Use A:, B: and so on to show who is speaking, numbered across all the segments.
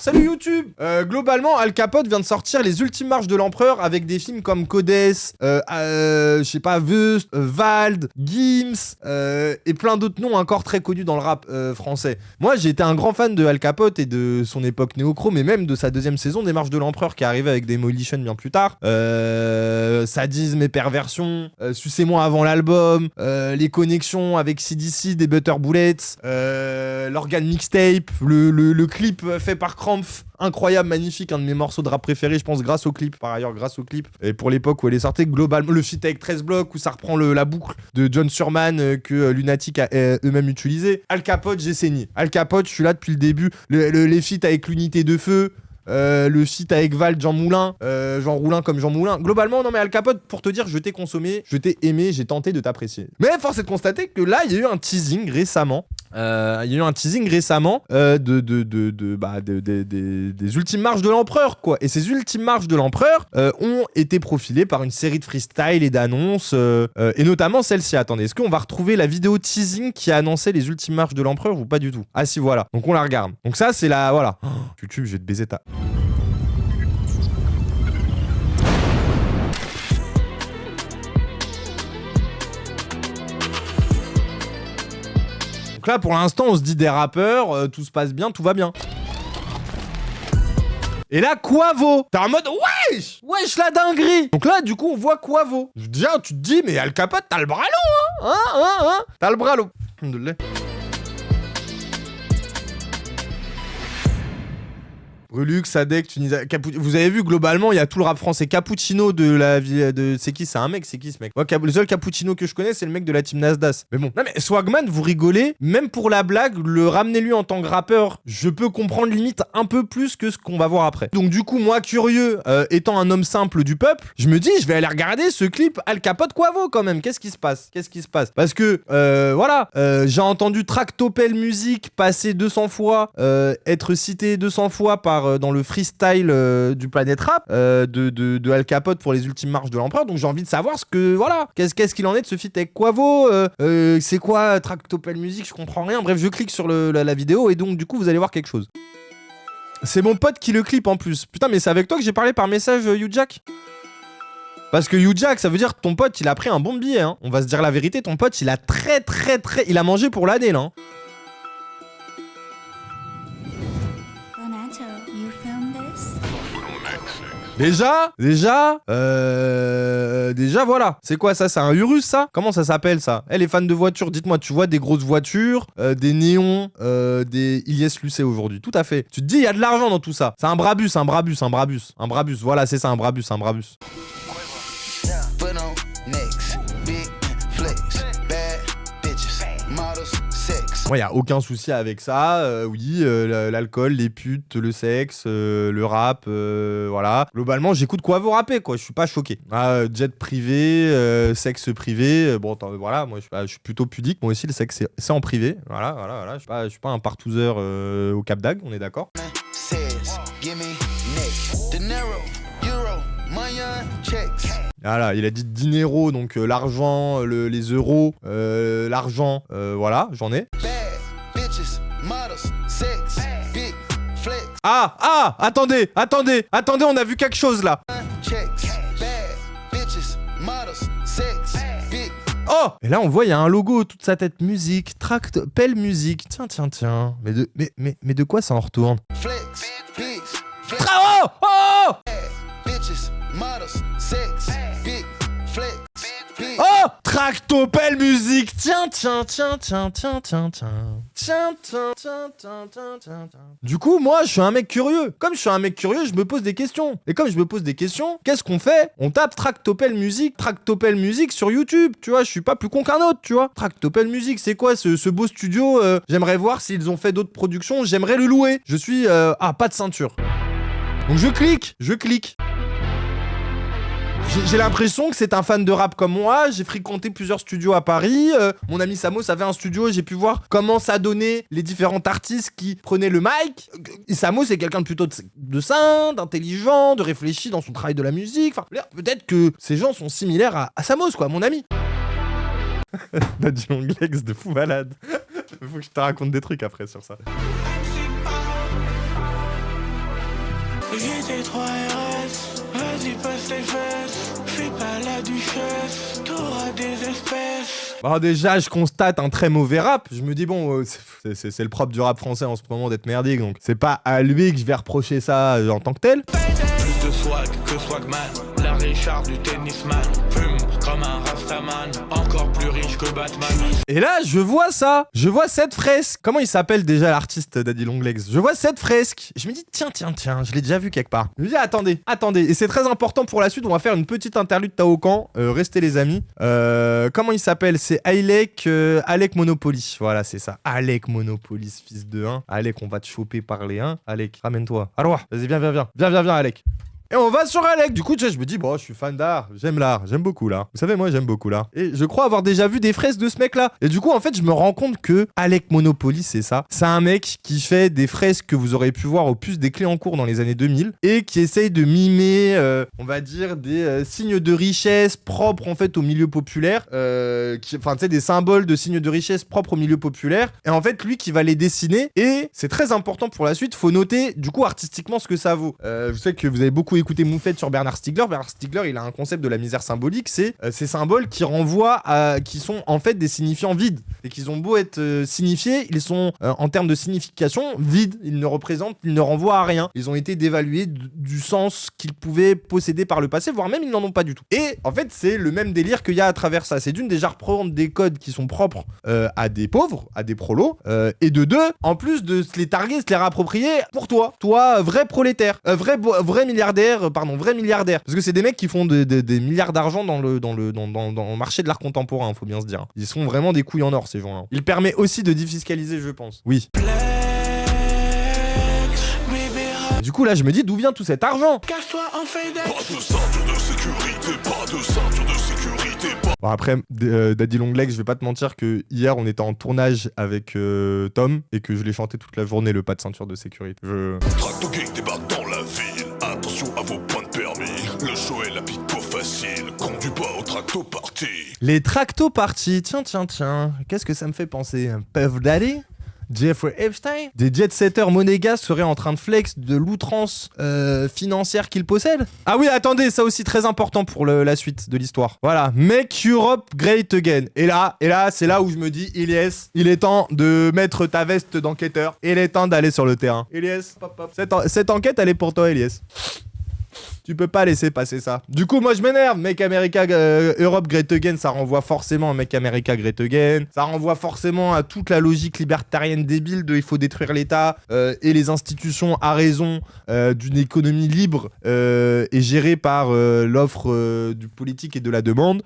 A: Salut YouTube. Globalement, Al Capote vient de sortir Les Ultimes Marches de l'Empereur avec des films comme Codes, je sais pas, Veust, Vald, Gims et plein d'autres noms encore très connus dans le rap français. Moi, j'ai été un grand fan de Al Capote et de son époque néochrome et même de sa deuxième saison des Marches de l'Empereur qui est arrivée avec Demolition bien plus tard. Sadisme et perversion, Sucez-moi avant l'album, les connexions avec CDC, des Butter Bullets, l'organe mixtape, le clip fait par Krampf. Incroyable, magnifique, un de mes morceaux de rap préférés, je pense, grâce au clip, par ailleurs, grâce au clip. Et pour l'époque où elle est sortie, globalement, le feat avec 13 blocs, où ça reprend la boucle de John Surman que Lunatic a eux-mêmes utilisé. Al Capote, j'ai saigné. Al Capote, je suis là depuis le début. Les feats avec l'unité de feu. Le feat avec Val, Jean Moulin, Jean Roulin comme Jean Moulin. Globalement, non mais Al Capote, pour te dire, je t'ai consommé, je t'ai aimé, j'ai tenté de t'apprécier. Mais force est de constater que là, il y a eu un teasing récemment. Des Ultimes Marches de l'Empereur, quoi. Et ces Ultimes Marches de l'Empereur ont été profilées par une série de freestyle et d'annonces, et notamment celle-ci. Attendez, est-ce qu'on va retrouver la vidéo teasing qui a annoncé les Ultimes Marches de l'Empereur ou pas du tout? Ah si, voilà. Donc on la regarde. Donc ça, c'est la... Voilà. Oh, YouTube, je vais te baiser ta... Donc là, pour l'instant, on se dit des rappeurs, tout se passe bien, tout va bien. Et là, Quavo, t'es en mode wesh la dinguerie. Donc là, du coup, on voit Quavo. Déjà, tu te dis, mais Al Capote, t'as le bras long, hein. T'as le bras long. Brulux, Sadek, Tunisia, vous avez vu globalement, il y a tout le rap français. Cappuccino de la vie de... C'est qui? C'est un mec? C'est qui ce mec? Moi, le seul Cappuccino que je connais, c'est le mec de la team Nasdaq. Mais bon. Non mais Swagman, vous rigolez. Même pour la blague, le ramenez-lui en tant que rappeur, je peux comprendre limite un peu plus que ce qu'on va voir après. Donc du coup, moi curieux, étant un homme simple du peuple, je me dis, je vais aller regarder ce clip Al Capote Quavo quand même. Qu'est-ce qui se passe? Parce que, voilà, j'ai entendu Tractopelle Music passer 200 fois, être cité 200 fois dans le freestyle du Planète Rap de Al Capote pour les Ultimes Marches de l'Empereur. Donc j'ai envie de savoir qu'est-ce qu'il en est de ce feat avec Quavo, c'est quoi Tractopelle Music, je comprends rien. Bref, je clique sur la vidéo et donc du coup vous allez voir quelque chose. C'est mon pote qui le clip en plus. Putain, mais c'est avec toi que j'ai parlé par message, YouJack? Parce que YouJack, ça veut dire que ton pote il a pris un bon billet, hein. On va se dire la vérité, ton pote il a il a mangé pour l'année là, hein. Déjà, voilà. C'est quoi ça? C'est un Urus, ça? Comment ça s'appelle, ça? Les fans de voitures, dites-moi, tu vois des grosses voitures, des néons, des Ilyes Lucet aujourd'hui. Tout à fait. Tu te dis, il y a de l'argent dans tout ça. C'est un Brabus. Voilà, c'est ça, un Brabus. Moi, il n'y a aucun souci avec ça. Oui, l'alcool, les putes, le sexe, le rap, voilà. Globalement, j'écoute Quavo rapper, quoi. Je suis pas choqué. Jet privé, sexe privé. Bon, voilà, moi, je suis plutôt pudique. Moi aussi, le sexe, c'est en privé. Voilà. Je suis pas un partouzeur au Cap d'Agde, on est d'accord. Voilà, il a dit dinero, donc l'argent, les euros, l'argent, voilà, j'en ai. Attendez, on a vu quelque chose là. Oh! Et là on voit il y a un logo, toute sa tête musique, Tractopelle Music. Tiens. Mais de quoi ça en retourne? Oh! Oh! Tractopelle Music. Tiens. Du coup, moi, je suis un mec curieux. Comme je suis un mec curieux, je me pose des questions. Et comme je me pose des questions, qu'est-ce qu'on fait? On tape Tractopelle Music sur YouTube. Tu vois, je suis pas plus con qu'un autre, tu vois. Tractopelle Music, c'est quoi ce beau studio? J'aimerais voir s'ils ont fait d'autres productions. J'aimerais le louer. Je suis... pas de ceinture. Donc je clique. J'ai l'impression que c'est un fan de rap comme moi. J'ai fréquenté plusieurs studios à Paris. Mon ami Samos avait un studio. J'ai pu voir comment ça donnait les différents artistes qui prenaient le mic. Et Samos c'est quelqu'un de plutôt de sain, d'intelligent, de réfléchi dans son travail de la musique. Enfin, peut-être que ces gens sont similaires à Samos, quoi, mon ami. Daddy Longlegs de fou malade. Faut que je te raconte des trucs après sur ça.
B: J'étais 3 RS, vas-y passe les fesses. Fais pas la duchesse, t'auras des espèces.
A: Bon, déjà, je constate un très mauvais rap. Je me dis, bon, c'est le propre du rap français en ce moment d'être merdique, donc c'est pas à lui que je vais reprocher ça en tant que tel.
B: Plus de swag que swagman, la Richard du tennisman. Fume comme un rastaman, encore plus riche que Batman.
A: Et là, je vois ça. Je vois cette fresque. Comment il s'appelle déjà l'artiste Daddy Longlegs? Je vois cette fresque. Je me dis, tiens, je l'ai déjà vu quelque part. Je me dis, attendez. Et c'est très important pour la suite. On va faire une petite interlude Taokan. Restez les amis. Comment il s'appelle? C'est Alec Monopoly. Voilà, c'est ça. Alec Monopoly, fils de 1. Alec, on va te choper par les 1. Alec, ramène-toi. Alors, vas-y, viens, Alec. Et on va sur Alec. Du coup, tu sais, je me dis, bon, je suis fan d'art. J'aime l'art. J'aime beaucoup l'art. Vous savez, moi, j'aime beaucoup l'art. Et je crois avoir déjà vu des fresques de ce mec-là. Et du coup, en fait, je me rends compte que Alec Monopoly, c'est ça. C'est un mec qui fait des fresques que vous aurez pu voir au puces des clés en cours dans les années 2000 et qui essaye de mimer, on va dire, des signes de richesse propres, en fait, au milieu populaire. Enfin, tu sais, des symboles de signes de richesse propres au milieu populaire. Et en fait, lui qui va les dessiner. Et c'est très important pour la suite. Faut noter, du coup, artistiquement, ce que ça vaut. Je sais que vous avez beaucoup écouté Moufette sur Bernard Stiegler. Bernard Stiegler, il a un concept de la misère symbolique, c'est ces symboles qui renvoient à, qui sont en fait des signifiants vides. Et qu'ils ont beau être signifiés, ils sont en termes de signification vides. Ils ne renvoient à rien. Ils ont été dévalués du sens qu'ils pouvaient posséder par le passé, voire même ils n'en ont pas du tout. Et en fait, c'est le même délire qu'il y a à travers ça. C'est d'une, déjà reprendre des codes qui sont propres à des pauvres, à des prolos, et de deux, en plus de se les targuer, se les réapproprier pour toi. Toi, vrai prolétaire, vrai milliardaire, parce que c'est des mecs qui font des milliards d'argent dans le marché de l'art contemporain, faut bien se dire. Ils sont vraiment des couilles en or, ces gens-là. Il permet aussi de défiscaliser, je pense. Oui. Du coup, là, je me dis, d'où vient tout cet argent?
B: Cache-toi en FedEx.
C: Pas de ceinture de sécurité, pas de ceinture de sécurité, pas...
A: Bon, après, Daddy Longlegs, je vais pas te mentir que hier, on était en tournage avec Tom et que je l'ai chanté toute la journée, le pas de ceinture de sécurité.
C: Tracto Gang débarque dans la ville, attention à vos points de permis. Le show est la pico facile, conduis pas au tracto party.
A: Les tracto parties, tiens, qu'est-ce que ça me fait penser? Puff Daddy? Jeffrey Epstein? Des jet-setters monégasques seraient en train de flex de l'outrance financière qu'ils possèdent? Ah oui, attendez, ça aussi très important pour la suite de l'histoire. Voilà, Make Europe Great Again. Et là, c'est là où je me dis, Ilyes, il est temps de mettre ta veste d'enquêteur. Il est temps d'aller sur le terrain. Ilyes, pop. Cette enquête, elle est pour toi, Ilyes. Tu peux pas laisser passer ça. Du coup, moi, je m'énerve. Make America Europe Great Again, ça renvoie forcément à Make America Great Again. Ça renvoie forcément à toute la logique libertarienne débile de il faut détruire l'État et les institutions à raison d'une économie libre et gérée par l'offre du politique et de la demande.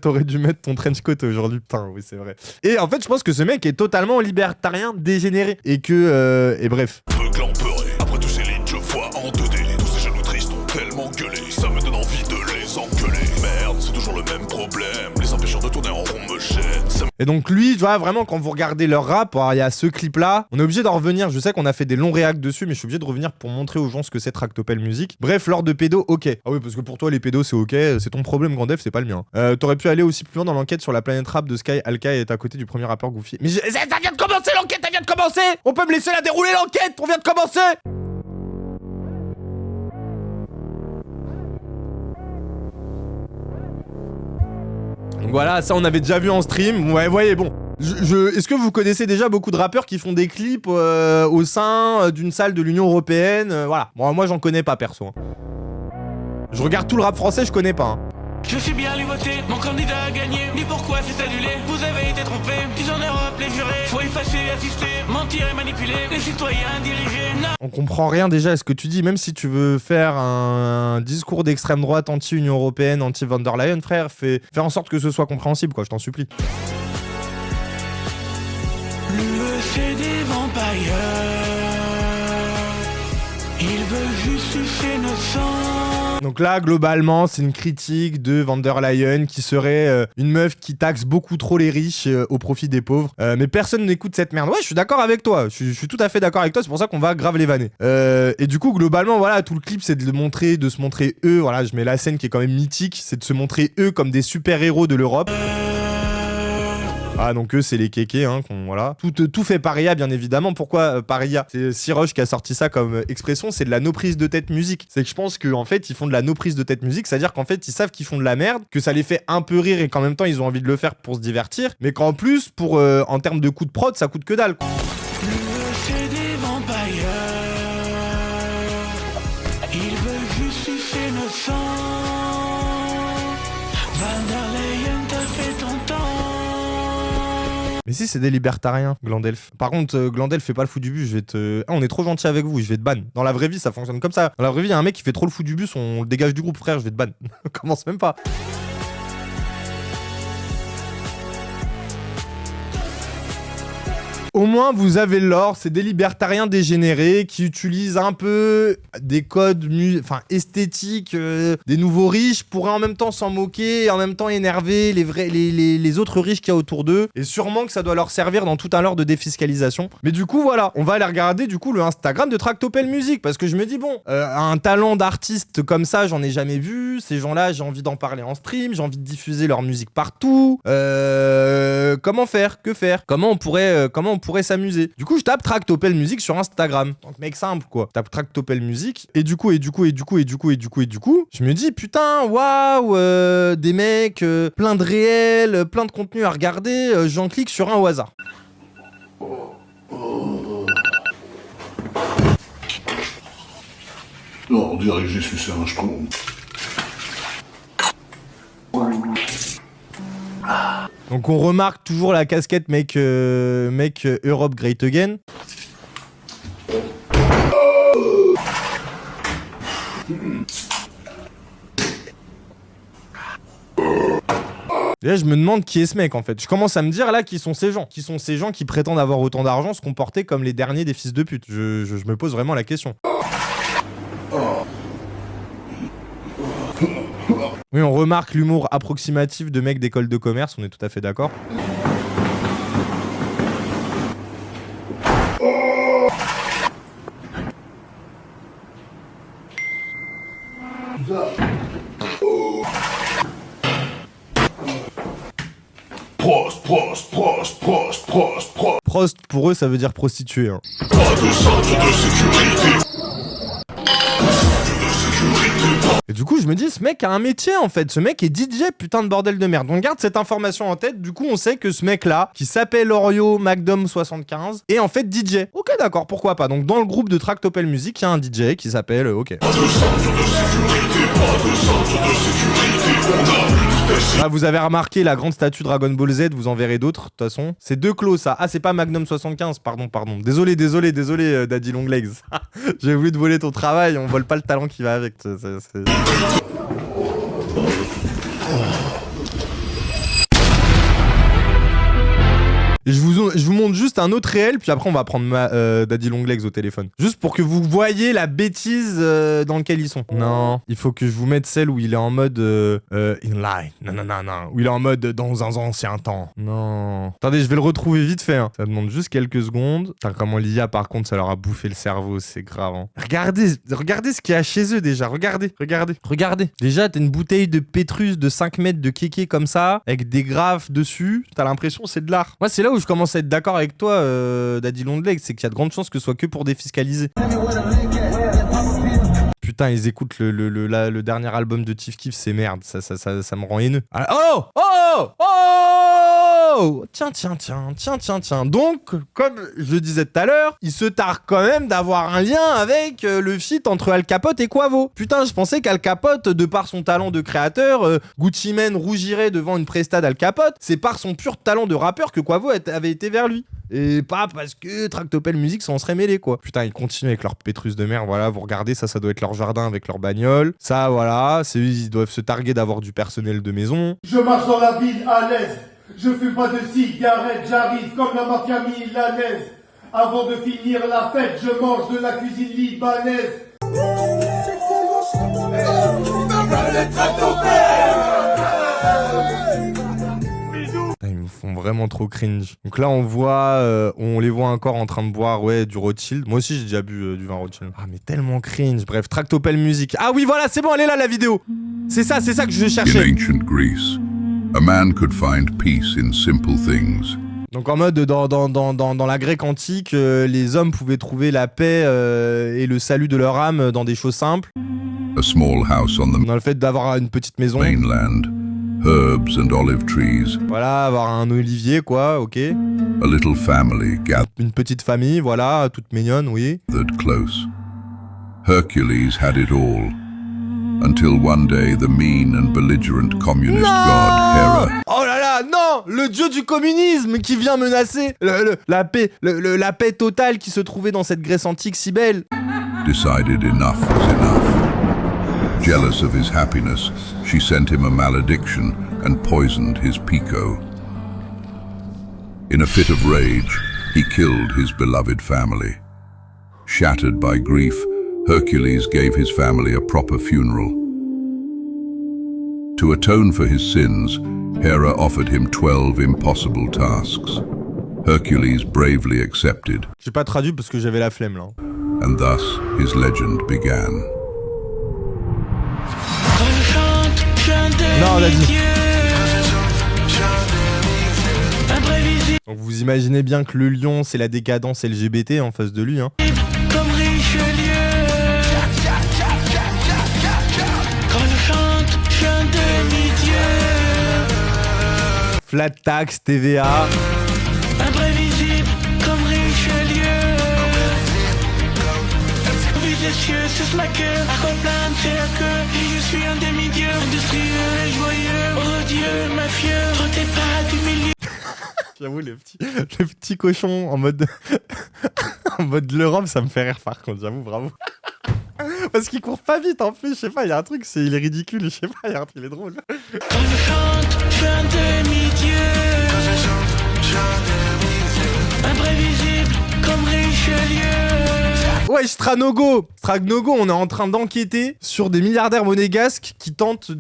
A: T'aurais dû mettre ton trench coat aujourd'hui. Putain, oui, c'est vrai. Et en fait, je pense que ce mec est totalement libertarien dégénéré. Et que... et bref.
C: Peu clamperé, après tous ces lignes, je vois en 2D. Tous ces jaloux tristes ont tellement gueulé, ça me donne envie de les engueuler. Merde, c'est toujours le même problème, les empêchant de tourner en rond me gênent.
A: Et donc lui, tu vois, vraiment, quand vous regardez leur rap, il y a ce clip-là, on est obligé d'en revenir. Je sais qu'on a fait des longs réacts dessus, mais je suis obligé de revenir pour montrer aux gens ce que c'est Tractopelle Music. Bref, l'ordre de pédo, ok. Ah oui, parce que pour toi, les pédos, c'est ok, c'est ton problème, Grand Def, c'est pas le mien. T'aurais pu aller aussi plus loin dans l'enquête sur la planète rap de Sky Alka et être à côté du premier rappeur Goofy. Mais ça vient de commencer l'enquête, ça vient de commencer! On peut me laisser la dérouler l'enquête, on vient de commencer! Donc voilà, ça on avait déjà vu en stream. Ouais, voyez, bon. Est-ce que vous connaissez déjà beaucoup de rappeurs qui font des clips au sein d'une salle de l'Union Européenne? Voilà. Bon, moi j'en connais pas perso. Hein. Je regarde tout le rap français, je connais pas. Hein.
B: Je suis bien allé voter, mon candidat a gagné. Ni pourquoi c'est annulé, vous avez été trompé. Ils en Europe, les jurés, faut effacer, assister, mentir et manipuler. Les citoyens dirigés, non.
A: On comprend rien déjà à ce que tu dis, même si tu veux faire un discours d'extrême droite anti-Union Européenne, anti-Von der Leyen, frère, fais en sorte que ce soit compréhensible, quoi, je t'en supplie.
B: L'UE c'est des vampires. Ils veulent juste sucer notre sang.
A: Donc là, globalement, c'est une critique de Von der Leyen qui serait une meuf qui taxe beaucoup trop les riches au profit des pauvres. Mais personne n'écoute cette merde. Ouais, je suis d'accord avec toi. Je suis tout à fait d'accord avec toi. C'est pour ça qu'on va grave les vanner. Et du coup, globalement, voilà, tout le clip, c'est de se montrer eux. Voilà, je mets la scène qui est quand même mythique. C'est de se montrer eux comme des super-héros de l'Europe. Ah, donc eux, c'est les kékés, hein, voilà. Tout fait paria, bien évidemment. Pourquoi paria? C'est Siroche qui a sorti ça comme expression, c'est de la no-prise de tête musique. C'est que je pense qu'en fait, ils font de la no-prise de tête musique, c'est-à-dire qu'en fait, ils savent qu'ils font de la merde, que ça les fait un peu rire et qu'en même temps, ils ont envie de le faire pour se divertir, mais qu'en plus, en termes de coût de prod, ça coûte que dalle.
B: C'est des vampires. Ils veulent juste sucer notre sang. Van der Leyen t'a fait ton temps.
A: Mais si, c'est des libertariens, Glandelf. Par contre, Glandelf, fais pas le fou du bus, je vais te... Ah, on est trop gentil avec vous, je vais te ban. Dans la vraie vie, ça fonctionne comme ça. Dans la vraie vie, il y a un mec qui fait trop le fou du bus, on le dégage du groupe, frère, je vais te ban. Commence même pas. Au moins, vous avez l'or, c'est des libertariens dégénérés qui utilisent un peu des codes esthétiques des nouveaux riches pour en même temps s'en moquer et en même temps énerver les autres riches qu'il y a autour d'eux. Et sûrement que ça doit leur servir dans tout un leurre de défiscalisation. Mais du coup, voilà, on va aller regarder du coup le Instagram de Tractopelle Music parce que je me dis, bon, un talent d'artiste comme ça, j'en ai jamais vu. Ces gens-là, j'ai envie d'en parler en stream, j'ai envie de diffuser leur musique partout. Comment faire? Que faire? Comment on pourrait s'amuser? Du coup, je tape Tractopelle Music sur Instagram. Donc, mec simple, quoi. Je tape Tractopelle Music. Et du coup, je me dis, putain, waouh, des mecs, plein de réels, plein de contenu à regarder. J'en clique sur un au hasard.
C: Non, on dirait que j'ai sucé un schtroumpf.
A: Donc on remarque toujours la casquette mec Europe Great Again. Et là je me demande qui est ce mec en fait. Je commence à me dire là qui sont ces gens. Qui sont ces gens qui prétendent avoir autant d'argent, se comporter comme les derniers des fils de pute. Je me pose vraiment la question. Oui, on remarque l'humour approximatif de mecs d'école de commerce, on est tout à fait d'accord. Prost, pour eux, ça veut dire prostituée. Hein.
C: Pas de centre de sécurité.
A: Et du coup, je me dis, ce mec a un métier en fait. Ce mec est DJ, putain de bordel de merde. On garde cette information en tête. Du coup, on sait que ce mec-là, qui s'appelle Orio McDom75, est en fait DJ. Ok, d'accord, pourquoi pas. Donc, dans le groupe de Tractopelle Music, il y a un DJ qui s'appelle. Ok.
C: Pas de centre de sécurité, pas de centre de sécurité. On a une spéciale.
A: Ah, vous avez remarqué la grande statue Dragon Ball Z, vous en verrez d'autres, de toute façon. C'est deux clos, ça. Ah, c'est pas Magnum75, pardon. Désolé, Daddy Longlegs. J'ai voulu te voler ton travail, on vole pas le talent qui va avec. Et je vous montre juste un autre réel, puis après on va prendre Daddy Longlegs au téléphone. Juste pour que vous voyez la bêtise dans laquelle ils sont. Non, il faut que je vous mette celle où il est en mode in line. Non. Où il est en mode dans un ancien temps. Non. Attendez, je vais le retrouver vite fait. Hein. Ça demande juste quelques secondes. Putain, comment l'IA par contre, ça leur a bouffé le cerveau, c'est grave. Hein. Regardez ce qu'il y a chez eux déjà. Regardez. Déjà, t'as une bouteille de Pétrus de 5 mètres de kéké comme ça, avec des graphes dessus. T'as l'impression c'est de l'art. Moi, c'est là où je commence à être d'accord avec toi, Daddy Longlegs, c'est qu'il y a de grandes chances que ce soit que pour défiscaliser. Putain, ils écoutent le dernier album de Tif Kif, c'est merde, ça me rend haineux. Ah, oh Tiens. Donc, comme je le disais tout à l'heure, il se targue quand même d'avoir un lien avec le feat entre Al Capote et Quavo. Putain, je pensais qu'Al Capote, de par son talent de créateur, Gucci Mane rougirait devant une presta d'Al Capote. C'est par son pur talent de rappeur que Quavo avait été vers lui. Et pas parce que Tractopelle Music s'en serait mêlé, quoi. Putain, ils continuent avec leur Pétrus de merde, voilà, vous regardez, ça doit être leur jardin avec leur bagnole. Ça, voilà, ils doivent se targuer d'avoir du personnel de maison.
D: Je marche dans la ville à l'aise, je fume pas de cigarettes, j'arrive comme la mafia milanaise. Avant de finir la fête, je mange de la cuisine libanaise.
A: Ils me font vraiment trop cringe. Donc là, on les voit encore en train de boire, du Rothschild. Moi aussi, j'ai déjà bu du vin Rothschild. Ah, mais tellement cringe. Bref, Tractopelle Music. Ah oui, voilà, c'est bon, elle est là, la vidéo. C'est ça que je cherchais.
C: In ancient Greece, A man could find peace in simple things.
A: Donc en mode, dans la Grèce antique, les hommes pouvaient trouver la paix et le salut de leur âme dans des choses simples.
C: A small house on the
A: Dans le fait d'avoir une petite maison.
C: mainland, herbs and olive trees,
A: Voilà, avoir un olivier, quoi, ok.
C: a little family
A: Une petite famille, voilà, toute mignonne, oui.
C: gathered close. Hercules had it all, until one day the mean and belligerent communist god Hera
A: Oh là là, non! Le dieu du communisme qui vient menacer la paix totale qui se trouvait dans cette Grèce antique si belle.
C: decided enough was enough. Jealous of his happiness, she sent him a malediction and poisoned his Pico. In a fit of rage, he killed his beloved family. Shattered by grief, Hercules gave his family a proper funeral. To atone for his sins, Hera offered him 12 impossible tasks. Hercules bravely accepted,
A: J'ai pas traduit parce que j'avais la flemme là.
C: and thus his legend began.
B: Quand je chante, je suis un
A: Non, on a dit.
B: demi-dieu. Imprévisible
A: Donc vous imaginez bien que le lion c'est la décadence LGBT en face de lui, hein.
B: comme Richelieu. Quand je chante, je suis un demi-dieu.
A: Flat tax, TVA.
B: Imprévisible comme Richelieu. Vise les cieux, c'est ma queue. Aquaplane, c'est la queue. Et je suis un demi-dieu. Industrieux et joyeux. Odieux, mafieux. Trottez pas du milieu.
A: J'avoue, le petit cochon en mode en mode l'Europe, ça me fait rire par contre, j'avoue, bravo. Parce qu'il court pas vite en plus, je sais pas, il y a un truc, il est ridicule, je sais pas, il y a un truc, il est drôle.
B: Quand je chante, je suis un demi-dieu. Imprévisible comme Richelieu.
A: Ouais, Stranogo, on est en train d'enquêter sur des milliardaires monégasques qui tentent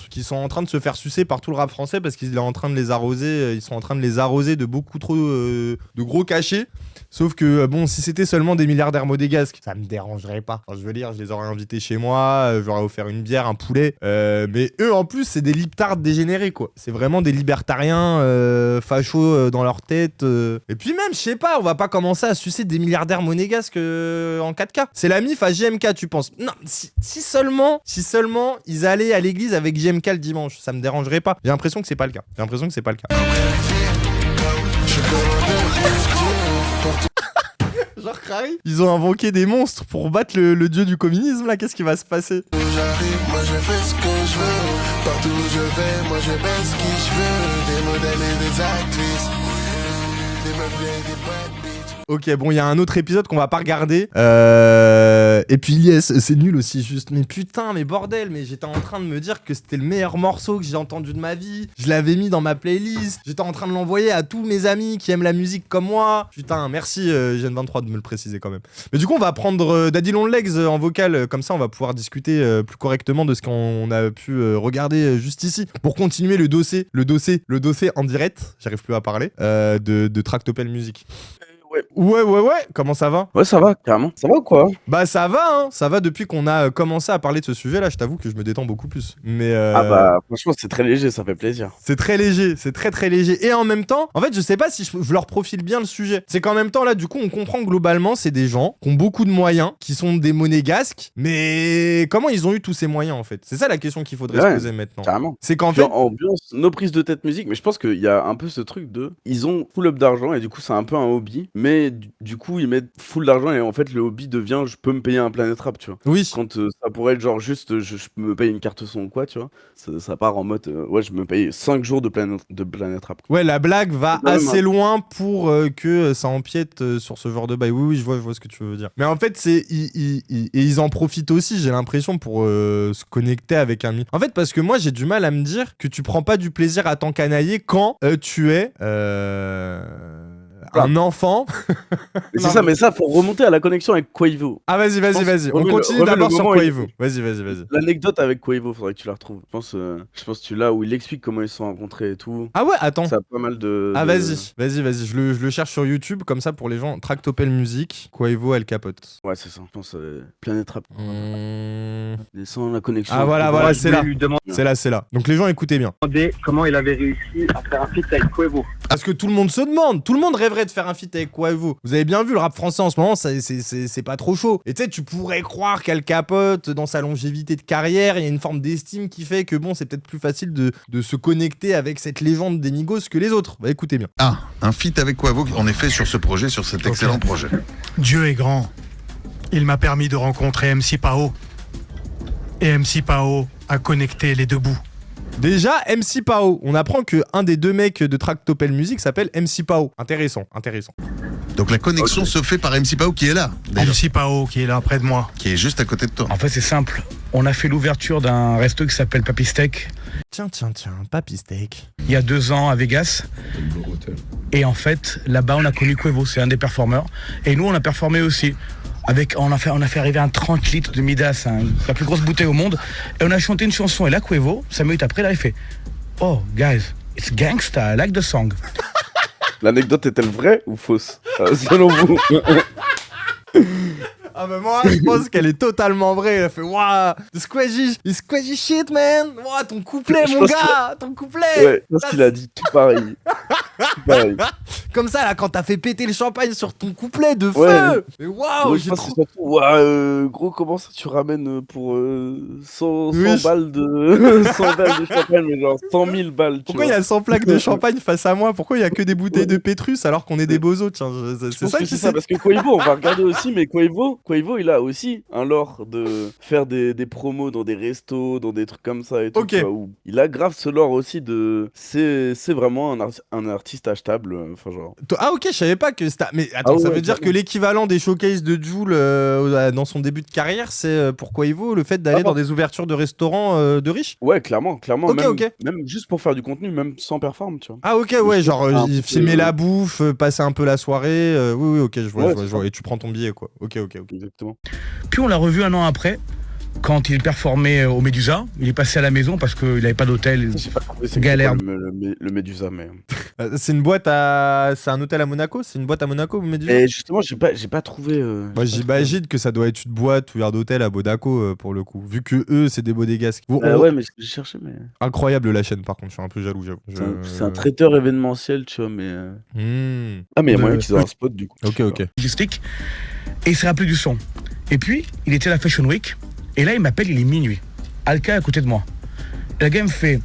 A: qui sont en train de se faire sucer par tout le rap français parce qu'ils sont en train de les arroser de beaucoup trop de gros cachets. Sauf que, bon, si c'était seulement des milliardaires monégasques, ça me dérangerait pas. Enfin, je veux dire, je les aurais invités chez moi, j'aurais offert une bière, un poulet. Mais eux, en plus, c'est des liptards dégénérés, quoi. C'est vraiment des libertariens fachos dans leur tête. Et puis même, je sais pas, on va pas commencer à sucer des milliardaires monégasques en 4K. C'est la mif à JMK, tu penses? Non, si seulement ils allaient à l'église avec JMK le dimanche, ça me dérangerait pas. J'ai l'impression que c'est pas le cas. Genre Crary, ils ont invoqué des monstres pour battre le dieu du communisme là, qu'est-ce qui va se passer?
E: J'arrive, moi je fais ce que je veux. Partout où je vais, moi je baisse qui je veux. Des modèles et des actrices. Des meufs bien et des bad bitches.
A: Ok, bon, il y a un autre épisode qu'on va pas regarder. Et puis yes, c'est nul aussi juste. Mais putain, mais bordel, mais j'étais en train de me dire que c'était le meilleur morceau que j'ai entendu de ma vie. Je l'avais mis dans ma playlist. J'étais en train de l'envoyer à tous mes amis qui aiment la musique comme moi. Putain, merci Gen23 de me le préciser quand même. Mais du coup, on va prendre Daddy Long Legs en vocal. Comme ça, on va pouvoir discuter plus correctement de ce qu'on a pu regarder juste ici. Pour continuer le dossier en direct, j'arrive plus à parler, de Tractopelle Music. Ouais, comment ça va?
F: Ouais, ça va, carrément. Ça va ou quoi?
A: Bah ça va, hein. Ça va depuis qu'on a commencé à parler de ce sujet-là, je t'avoue que je me détends beaucoup plus. Mais
F: Ah bah, franchement, c'est très léger, ça fait plaisir.
A: c'est très léger, c'est très très léger. Et en même temps, en fait, je sais pas si je leur profile bien le sujet. C'est qu'en même temps, là, du coup, on comprend globalement, c'est des gens qui ont beaucoup de moyens, qui sont des monégasques, mais comment ils ont eu tous ces moyens, en fait? C'est ça la question qu'il faudrait se
F: Ouais,
A: poser maintenant.
F: Carrément.
A: C'est qu'en fait...
F: Genre, ambiance, nos prises de tête musique, mais je pense qu'il y a un peu ce truc de. Ils ont full up d'argent et du coup, c'est un peu un hobby, mais du coup, ils mettent full d'argent et en fait, le hobby devient je peux me payer un Planet Rap, tu vois.
A: Oui.
F: Quand ça pourrait être genre juste je me paye une carte son ou quoi, tu vois. Ça part en mode ouais, je me paye 5 jours de Planet Rap.
A: Ouais, la blague va
F: Ouais,
A: assez loin pour que ça empiète sur ce genre de bail. Oui, je vois ce que tu veux dire. Mais en fait, ils en profitent aussi, j'ai l'impression, pour se connecter avec un... En fait, parce que moi, j'ai du mal à me dire que tu prends pas du plaisir à t'encanailler quand tu es... un enfant.
F: Mais
A: Non,
F: c'est ça, mais ça, faut remonter à la connexion avec Quavo.
A: Ah, vas-y. On
F: remets
A: continue
F: le
A: d'abord sur
F: moment où
A: Quavo. Vas-y.
F: L'anecdote avec Quavo, faudrait que tu la retrouves. Je pense que tu l'as où il explique comment ils se sont rencontrés et tout.
A: Ah ouais, attends.
F: Ça a pas mal de.
A: Ah, vas-y. Je le cherche sur YouTube, comme ça pour les gens. Tractopelle Music, Quavo El Capote.
F: Ouais, c'est ça. Je pense Planète Rap.
A: Mmh.
F: Descends la connexion.
A: Ah, voilà, c'est là.
G: lui demander
A: C'est là. Donc les gens, écoutez bien.
G: comment il avait réussi à faire un feat avec Quavo.
A: Parce que tout le monde se demande, tout le monde rêverait de faire un feat avec Quavo. Vous avez bien vu, le rap français en ce moment, c'est pas trop chaud. Et tu sais, tu pourrais croire qu'Al Capote, dans sa longévité de carrière, il y a une forme d'estime qui fait que bon, c'est peut-être plus facile de se connecter avec cette légende des Migos que les autres. Bah écoutez bien.
H: Ah, un feat avec Quavo, en effet, sur ce projet, sur cet excellent projet.
I: Dieu est grand. Il m'a permis de rencontrer MC Pao. Et MC Pao a connecté les deux bouts.
A: Déjà, MC Pao. On apprend que un des deux mecs de Tractopelle Music s'appelle MC Pao. Intéressant.
H: Donc la connexion se fait par MC Pao qui est là, déjà,
I: MC Pao qui est là près de moi.
H: qui est juste à côté de toi.
J: En fait, c'est simple. On a fait l'ouverture d'un resto qui s'appelle Papy Steak
A: Tiens, Papy Steak.
J: il y a 2 ans à Vegas. Et en fait, là-bas, on a connu Quavo, c'est un des performeurs. Et nous, on a performé aussi. On a fait arriver un 30 litres de Midas, la plus grosse bouteille au monde. Et on a chanté une chanson. Et là, Quavo, 5 minutes après, là, il fait « Oh, guys, it's gangsta, I like the song. »
F: L'anecdote est-elle vraie ou fausse selon vous?
A: Ah bah moi, je pense qu'elle est totalement vraie. Elle a fait waouh, the squashy shit, man. Waouh, ton couplet,
F: Je
A: mon
F: pense
A: gars, ton couplet.
F: Ouais, je pense qu'il a dit tout pareil.
A: Comme ça, là, quand t'as fait péter le champagne sur ton couplet de feu.
F: Ouais.
A: Mais waouh,
F: Moi, je
A: j'ai
F: pense
A: trop...
F: que surtout, ouais, gros, comment ça tu ramènes pour 100
A: Oui.
F: balles de 100 balles de champagne, mais genre 100 000 balles, tu
A: Pourquoi il y
F: vois.
A: a 100 plaques de champagne face à moi? Pourquoi il y a que des bouteilles de Pétrus alors qu'on est des bozos? Tiens,
F: Je
A: c'est
F: pense
A: ça
F: que
A: qui
F: c'est
A: s'est...
F: ça, parce que Quavo, on va regarder aussi, mais Quavo, il a aussi un lore de faire des promos dans des restos, dans des trucs comme ça et tout.
A: Ok.
F: Tu vois, où il a grave ce lore aussi de. C'est vraiment un artiste achetable. Enfin, genre.
A: Ah ok, je savais pas que c'était... Mais attends,
F: Ah
A: ça
F: ouais,
A: veut dire que
F: carrément.
A: l'équivalent des showcases de Jul dans son début de carrière, c'est pour Quavo le fait d'aller
F: Ah,
A: dans des ouvertures de restaurants de riches?
F: Ouais, clairement.
A: Ok,
F: même,
A: ok.
F: même juste pour faire du contenu, même sans performe, tu vois.
A: Ah ok, ouais, genre
F: un
A: il
F: peu-
A: filmer la bouffe, passer un peu la soirée, oui, ok, je vois,
F: Ouais,
A: je vois,
F: c'est
A: je vois. Et tu prends ton billet, quoi. Ok.
F: Exactement.
J: Puis on l'a revu 1 an après, quand il performait au Médusa. Il est passé à la maison parce qu'il n'avait pas d'hôtel.
F: J'ai pas trouvé c'est
J: Galère.
F: quoi le Médusa, mais.
A: C'est une boîte à... C'est un hôtel à Monaco? C'est une boîte à Monaco, vous me dites?
F: Et justement, j'ai pas trouvé.
A: Moi j'imagine que ça doit être une boîte ou un hôtel à Monaco pour le coup. Vu que eux c'est des bodegasques.
F: Ouais, mais j'ai cherché, mais.
A: Incroyable la chaîne par contre, je suis un peu jaloux, j'avoue.
F: C'est un traiteur événementiel, tu vois, mais.
A: Hmm.
F: Ah, mais il y a moyen
J: De-
F: qu'ils aient un spot du coup.
A: Ok.
J: Logistique. Et il s'est rappelé du son. Et puis, il était à la Fashion Week. Et là, il m'appelle, il est minuit. Alka est à côté de moi. Et le gars me fait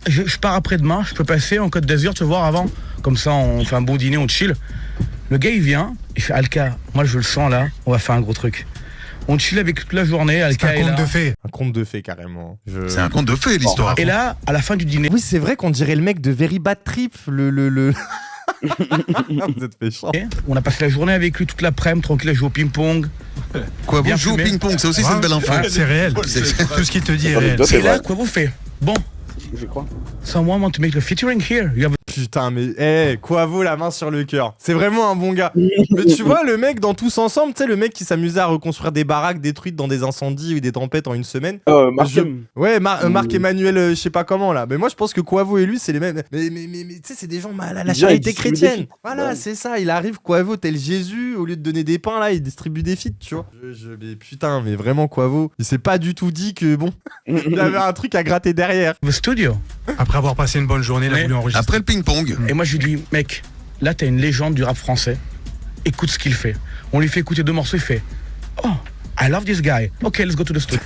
J: je pars après-demain, je peux passer en Côte d'Azur te voir avant. Comme ça, on fait un bon dîner, on chill. Le gars, il vient, il fait Alka, moi je le sens là, on va faire un gros truc. On chill avec toute la journée,
I: C'est
J: Alka
I: un
J: est là.
I: conte de fée.
A: Un conte de fées carrément.
H: C'est un conte de fées, l'histoire.
J: Et là, à la fin du dîner,
A: Oui, c'est vrai qu'on dirait le mec de Very Bad Trip, le... Vous êtes méchant.
J: on a passé la journée avec lui toute l'après-midi, tranquille, à jouer au ping-pong.
H: Quoi, vous
J: Bien
H: jouez au
J: fumé.
H: ping-pong, ça aussi c'est une belle info.
I: C'est réel. Tout ce qu'il te dit est réel.
F: C'est
J: Et là,
F: vrai.
J: quoi vous fait Bon,
F: Je crois.
J: someone want to make the featuring here. You have
A: Putain, mais Quavo la main sur le cœur. C'est vraiment un bon gars. Mais tu vois, le mec dans Tous Ensemble, tu sais, le mec qui s'amusait à reconstruire des baraques détruites dans des incendies ou des tempêtes en une semaine.
F: Markham.
A: Ouais, Marc-Emmanuel, je sais pas comment là. Mais moi, je pense que Quavo et lui, c'est les mêmes. Mais tu sais, c'est des gens mal à la
F: Il vient,
A: charité
F: il distribue
A: chrétienne.
F: des feats.
A: Voilà,
F: Ouais.
A: c'est ça. Il arrive, Quavo, tel Jésus, au lieu de donner des pains, là, il distribue des feats, tu vois. Mais putain, mais vraiment, Quavo, il s'est pas du tout dit que bon, il avait un truc à gratter derrière.
J: the studio.
I: Après avoir passé une bonne journée, il a
J: Mais-
I: voulu enregistrer.
H: Après le ping-pong,
J: Et moi, je lui dis, mec, là, t'as une légende du rap français. Écoute ce qu'il fait. On lui fait écouter 2 morceaux, il fait, oh, I love this guy. Ok, let's go to the studio.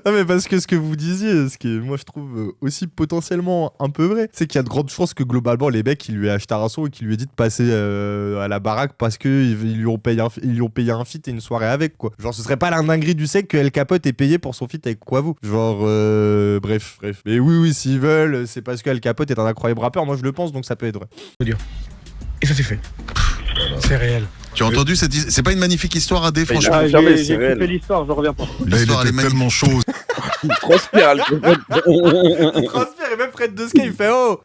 A: Non mais parce que ce que vous disiez, ce qui est, moi je trouve aussi potentiellement un peu vrai, c'est qu'il y a de grandes chances que globalement les mecs ils lui aient acheté un son et qu'ils lui aient dit de passer à la baraque parce que ils lui ont payé un feat et une soirée avec quoi. Genre ce serait pas la dinguerie du sec que El Capote ait payé pour son feat avec Quavo. Genre bref. Mais oui s'ils veulent, c'est parce que El Capote est un incroyable rappeur, moi je le pense donc ça peut être vrai.
J: Et ça s'est fait.
I: C'est réel.
H: tu as entendu cette histoire? C'est pas une magnifique histoire à dé,
F: Mais
H: franchement.
F: Ah,
G: J'ai
F: jamais, c'est
G: j'ai
F: réel.
G: kiffé l'histoire, je reviens pas.
H: L'histoire elle est magnifique.
F: Il transpire, Alka.
A: Il transpire et même prêtre de Sky, il fait oh,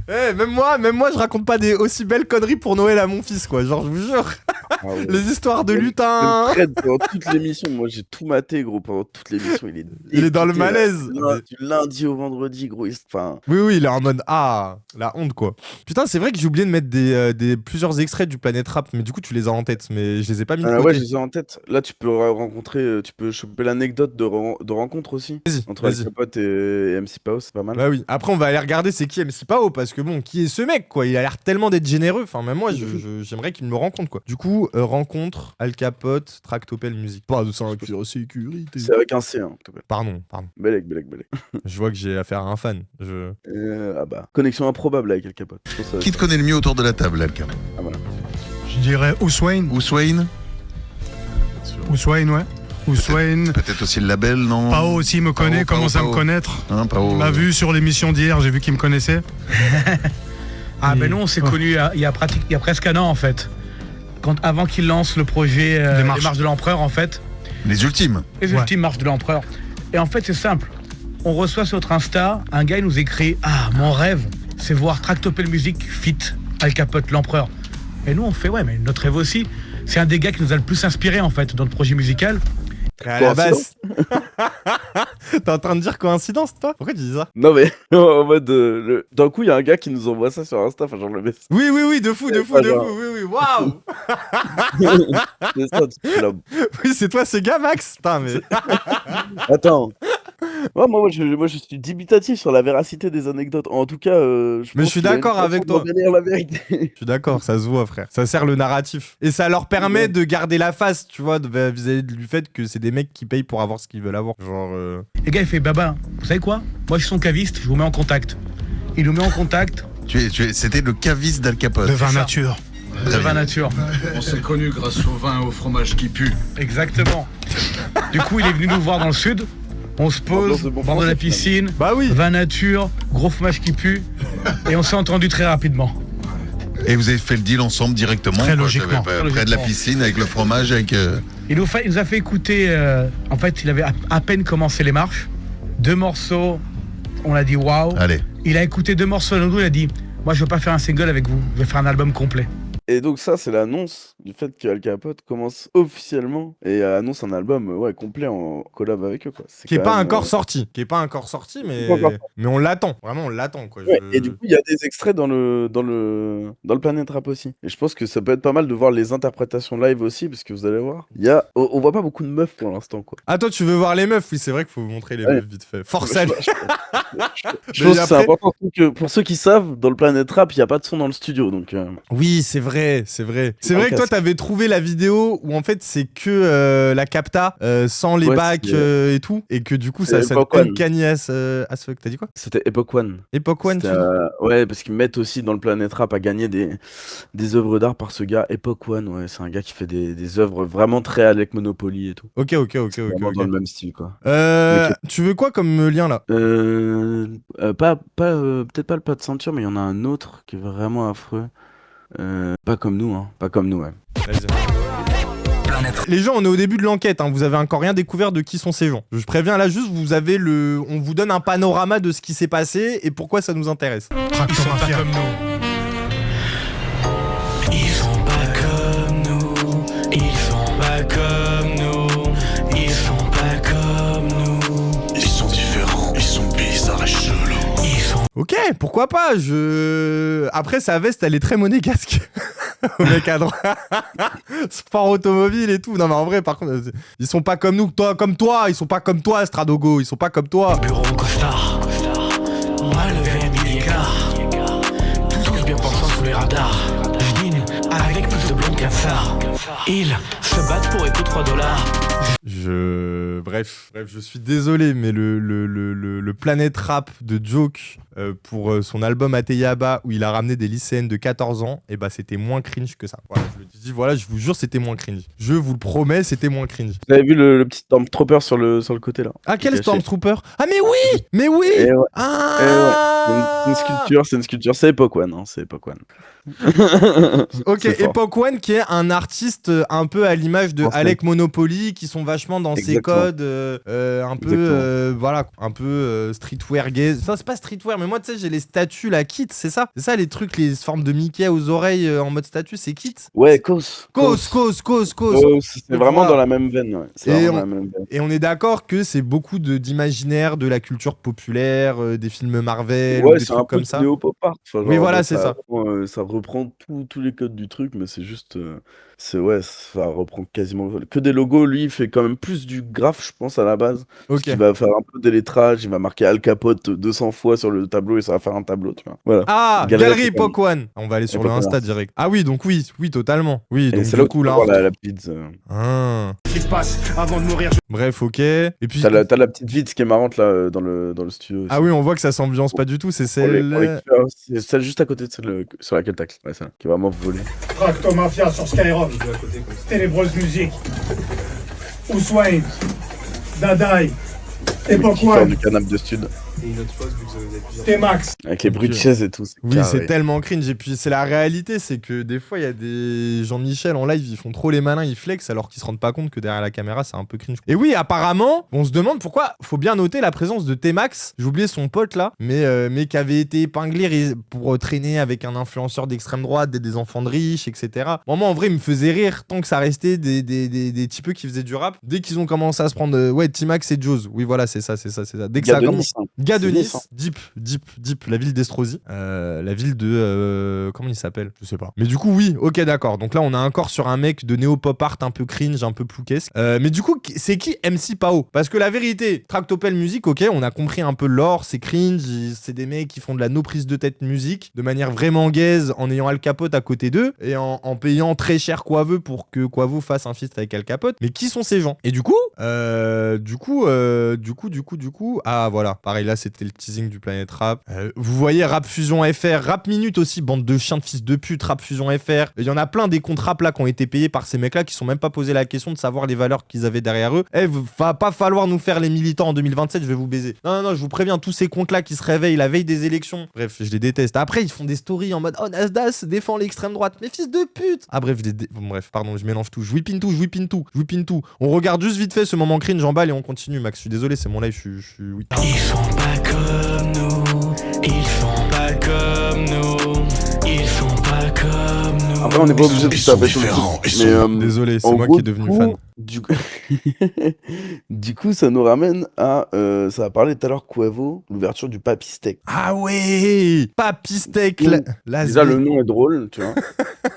A: même moi, je raconte pas des aussi belles conneries pour Noël à mon fils, quoi. Genre, je vous jure.
F: Ah ouais.
A: Les histoires de
F: Le
A: lutin.
F: prêtre, pendant toute l'émission, moi j'ai tout maté, gros. Pendant toute l'émission,
A: Il est dans le
F: dépité, là.
A: malaise.
F: Du lundi au vendredi, gros. Enfin,
A: Oui, il est en mode ah, la honte, quoi. Putain, c'est vrai que j'ai oublié de mettre plusieurs extraits du Planète Rap, mais du coup, tu les as en tête, mais je les ai pas mis de côté.
F: ouais, je les ai en tête. Là, tu peux rencontrer, tu peux choper l'anecdote de rencontre aussi. Entre Al Capote et MC Pao, c'est pas mal.
A: Bah oui. Après, on va aller regarder c'est qui MC Pao, parce que bon, qui est ce mec, quoi. Il a l'air tellement d'être généreux. Enfin, même moi, j'aimerais qu'il me rencontre, quoi. Du coup, rencontre, Al Capote, Tractopelle Musique. Pas de sécurité.
F: C'est avec un C, hein.
A: Pardon.
F: Belek.
A: Je vois que j'ai affaire à un fan.
F: Ah bah, connexion improbable avec Al Capote. Je pense que
H: Qui te connaît le mieux autour de la table, Alka?
F: Ah voilà.
I: Je dirais Ouswayne.
H: Ouswayne?
I: Ouswayne, ouais. Ouswayne.
H: Peut-être aussi le label, non?
I: Pao aussi me connaît,
H: Pao,
I: commence à
H: Pao.
I: me connaître.
H: Hein, Pao.
I: Il m'a vu sur l'émission d'hier, j'ai vu qu'il me connaissait.
J: Ben nous on s'est connus il y a presque un an en fait. Avant qu'il lance le projet Les Marches de l'Empereur en fait.
H: Les ultimes.
J: Les ultimes Marches de l'Empereur. Et en fait c'est simple. On reçoit sur notre Insta, un gars il nous écrit ah mon rêve c'est voir Tractopelle Music feat Al Capote l'Empereur. Et nous on fait ouais mais notre rêve aussi. C'est un des gars qui nous a le plus inspiré en fait dans le projet musical.
A: À la base. T'es en train de dire coïncidence, toi? Pourquoi tu dis ça?
F: Non mais en mode d'un coup il y a un gars qui nous envoie ça sur Insta, enfin genre le mec.
A: Oui, de fou, oui, waouh.
F: C'est ça,
A: Oui, c'est toi ce gars, Max? Putain, mais.
F: Attends. Ouais, moi je suis dubitatif sur la véracité des anecdotes. En tout cas,
A: Mais je suis d'accord avec toi.
F: La vérité.
A: Je suis d'accord, ça se voit, frère. Ça sert le narratif. Et ça leur permet de garder la face, tu vois, vis-à-vis du fait que c'est des mecs qui payent pour avoir ce qu'ils veulent avoir. Genre.
J: Le gars il fait Baba, vous savez quoi? Moi je suis son caviste, je vous mets en contact. Il nous met en contact.
H: C'était le caviste d'Al Capote.
I: De vin nature.
J: De vin nature.
K: On s'est connus grâce au vin et au fromage qui pue.
J: Exactement. Du coup il est venu nous voir dans le sud. On se pose, au bord de la piscine,
A: bah oui.
J: Vin nature, gros fromage qui pue, et on s'est entendu très rapidement.
H: Et vous avez fait le deal ensemble directement?
I: Très logiquement.
H: Près de la piscine, avec le fromage, avec...
J: Il nous a fait écouter, en fait il avait à peine commencé les marches, 2 morceaux, on a dit waouh.
H: Allez.
J: Il a écouté 2 morceaux, il a dit, moi je veux pas faire un single avec vous, je vais faire un album complet.
F: Et donc ça, c'est l'annonce du fait que Al Capote commence officiellement et annonce un album complet en collab avec eux, quoi.
A: Qui est pas encore sorti. Mais on l'attend. Vraiment, on l'attend, quoi.
F: Ouais, et du coup, il y a des extraits dans le Planète Rap aussi. Et je pense que ça peut être pas mal de voir les interprétations live aussi, parce que vous allez voir, on voit pas beaucoup de meufs pour l'instant, quoi.
A: Ah, toi, tu veux voir les meufs? Oui, c'est vrai qu'il faut vous montrer les meufs vite fait. Force à
F: Je pense que c'est important que pour ceux qui savent, dans le Planète Rap, il y a pas de son dans le studio, donc.
A: Oui, c'est vrai. C'est vrai que toi t'avais trouvé la vidéo où en fait c'est que la capta sans les bacs et tout, et que du coup ça uncanny as fuck. T'as dit quoi?
F: C'était Epoch One.
A: Epoch One.
F: Ouais, parce qu'ils mettent aussi dans le Planète Rap à gagner des œuvres d'art par ce gars Epoch One. Ouais, c'est un gars qui fait des œuvres vraiment très Alec Monopoly et tout.
A: Ok.
F: Dans le même style, quoi.
A: Tu veux quoi comme lien là?
F: Peut-être pas le pas de ceinture, mais il y en a un autre qui est vraiment affreux. Pas comme nous, ouais.
A: Les gens, on est au début de l'enquête, hein. Vous avez encore rien découvert de qui sont ces gens. Je préviens là juste, on vous donne un panorama de ce qui s'est passé et pourquoi ça nous intéresse.
J: Ils sont pas comme nous.
B: Ils sont pas comme nous. Ils sont pas comme nous. Ils sont pas comme nous.
C: Ils sont différents, ils sont bizarres et chelous.
A: Ok, pourquoi pas. Après, sa veste, elle est très monégasque. Au mec à droite. Sport automobile et tout. Non, mais en vrai, par contre, ils sont pas comme nous, comme toi. Ils sont pas comme toi, Stradogo. Ils sont pas comme toi.
B: Bureau costard. Moi, le VMI écart. Tous bien pensants sous les radars. Je dîne avec plus de blondes qu'un phare. Ils se battent pour écouter $3.
A: Bref, je suis désolé, mais le Planète Rap de Joke pour son album Ateyaba où il a ramené des lycéennes de 14 ans, et bah c'était moins cringe que ça. Voilà, je le dis, je vous jure, c'était moins cringe. Je vous le promets, c'était moins cringe.
F: Vous avez vu le petit Stormtrooper sur le côté là?
A: Ah, quel Stormtrooper? Ah, mais oui!
F: Et ouais.
A: Ah,
F: c'est une sculpture, c'est Epoch One, c'est Epoch One.
A: Ok, Epoch One qui est un artiste un peu à l'image de Alec Monopoly, qui sont vachement dans ces
F: Exactement.
A: codes un peu voilà, un peu streetwear gaze. Enfin, c'est pas streetwear, mais moi tu sais, j'ai les statues là, Kit, c'est ça les trucs, les formes de Mickey aux oreilles en mode statue, c'est Kit.
F: Ouais, Cause. C'est vraiment
A: Voilà.
F: dans la même veine. Ouais. C'est
A: Et
F: vraiment dans la même veine.
A: Et on est d'accord que c'est beaucoup d'imaginaire de la culture populaire, des films Marvel, ou
F: Ouais,
A: des
F: c'est un
A: trucs
F: peu
A: comme ça.
F: néo-pop art. Enfin,
A: Oui,
F: genre,
A: voilà, c'est ça.
F: Ça reprend tous les codes du truc, mais c'est juste. Ouais, ça reprend quasiment. Que des logos, lui, il fait quand même plus du graphe, je pense, à la base. Parce
A: Ok.
F: qu'il va faire un peu de lettrage, il va marquer Al Capote 200 fois sur le tableau et ça va faire un tableau, tu vois. Voilà.
A: Ah,
F: Galerie
A: Galerie
F: Epoch
A: Epoch One. On va aller sur le
F: Epoch One.
A: Insta direct. Ah oui, donc oui, totalement. Oui,
F: Et
A: donc
F: c'est là
A: du
F: où tu
A: coup
F: peux
A: là.
F: voir la petite.
A: Ah.
D: Qui se passe avant de mourir.
A: Bref, ok. Et puis.
F: T'as la petite vite qui est marrante là dans le studio. Aussi.
A: Ah oui, on voit que ça s'ambiance pas du tout. C'est
F: Pour les
A: celle.
F: cueurs, c'est celle juste à côté de celle sur laquelle tacle. Ouais, celle qui est vraiment volée.
D: Tracto Mafia sur Skyrock. Ténébreuse musique. Ouswain. Dadai. Epoch
F: Qui sort
D: One.
F: du canapé de stud.
D: T-Max.
F: Avec les bruits de chaises et tout.
A: Oui, c'est tellement cringe. Et puis, c'est la réalité, c'est que des fois, il y a des Jean-Michel en live, ils font trop les malins, ils flexent, alors qu'ils se rendent pas compte que derrière la caméra, c'est un peu cringe. Et oui, apparemment, on se demande pourquoi. Faut bien noter la présence de T-Max. J'ai oublié son pote là, mais qui avait été épinglé pour traîner avec un influenceur d'extrême droite, des enfants de riches, etc. Bon, moi, en vrai, il me faisait rire tant que ça restait des typeux qui faisaient du rap. Dès qu'ils ont commencé à se prendre, ouais, T-Max et Jaws. Oui, voilà, c'est ça. Dès que ça a commencé. Gars de Nice, Deep, la ville d'Estrosi, la ville de comment il s'appelle, je sais pas. Mais du coup oui, ok d'accord. Donc là on a encore sur un mec de néo pop art un peu cringe, un peu plouquesque. Mais du coup c'est qui MC Pao? Parce que la vérité, Tractopelle musique, ok, on a compris un peu l'or, c'est cringe, c'est des mecs qui font de la no prise de tête musique de manière vraiment gaze en ayant Al Capote à côté d'eux et en payant très cher Quavo pour que Quavo fasse un feat avec Al Capote. Mais qui sont ces gens? Et du coup, ah voilà, pareil là c'était le teasing du Planète Rap. Vous voyez Rap Fusion FR, Rap Minute aussi, bande de chiens de fils de pute, Rap Fusion FR. Il y en a plein des comptes rap là qui ont été payés par ces mecs là qui sont même pas posé la question de savoir les valeurs qu'ils avaient derrière eux. Va pas falloir nous faire les militants en 2027, je vais vous baiser. Non, je vous préviens, tous ces comptes là qui se réveillent la veille des élections. Bref, je les déteste. Après, ils font des stories en mode oh Nasdaq défend l'extrême droite, mais fils de pute. Ah bref, bref, pardon, je mélange tout. Je whippine tout. On regarde juste vite fait ce moment cringe en balle et on continue, Max. Je suis désolé, c'est mon live, je suis oui.
B: Ils sont pas comme nous, ils sont pas comme nous, ils sont pas comme nous.
F: Après, on n'est pas obligé de
C: Ils
F: se
C: sont
F: taper sur le
C: différents,
F: truc.
C: ils sont-
A: Désolé, c'est
F: en
A: moi
F: gros,
A: qui est devenu fan.
F: Du coup, ça nous ramène à. Ça a parlé tout à l'heure, Quavo, l'ouverture du Papy Steak.
A: Ah ouais, Papy Steak,
F: Déjà, le nom est drôle, tu vois.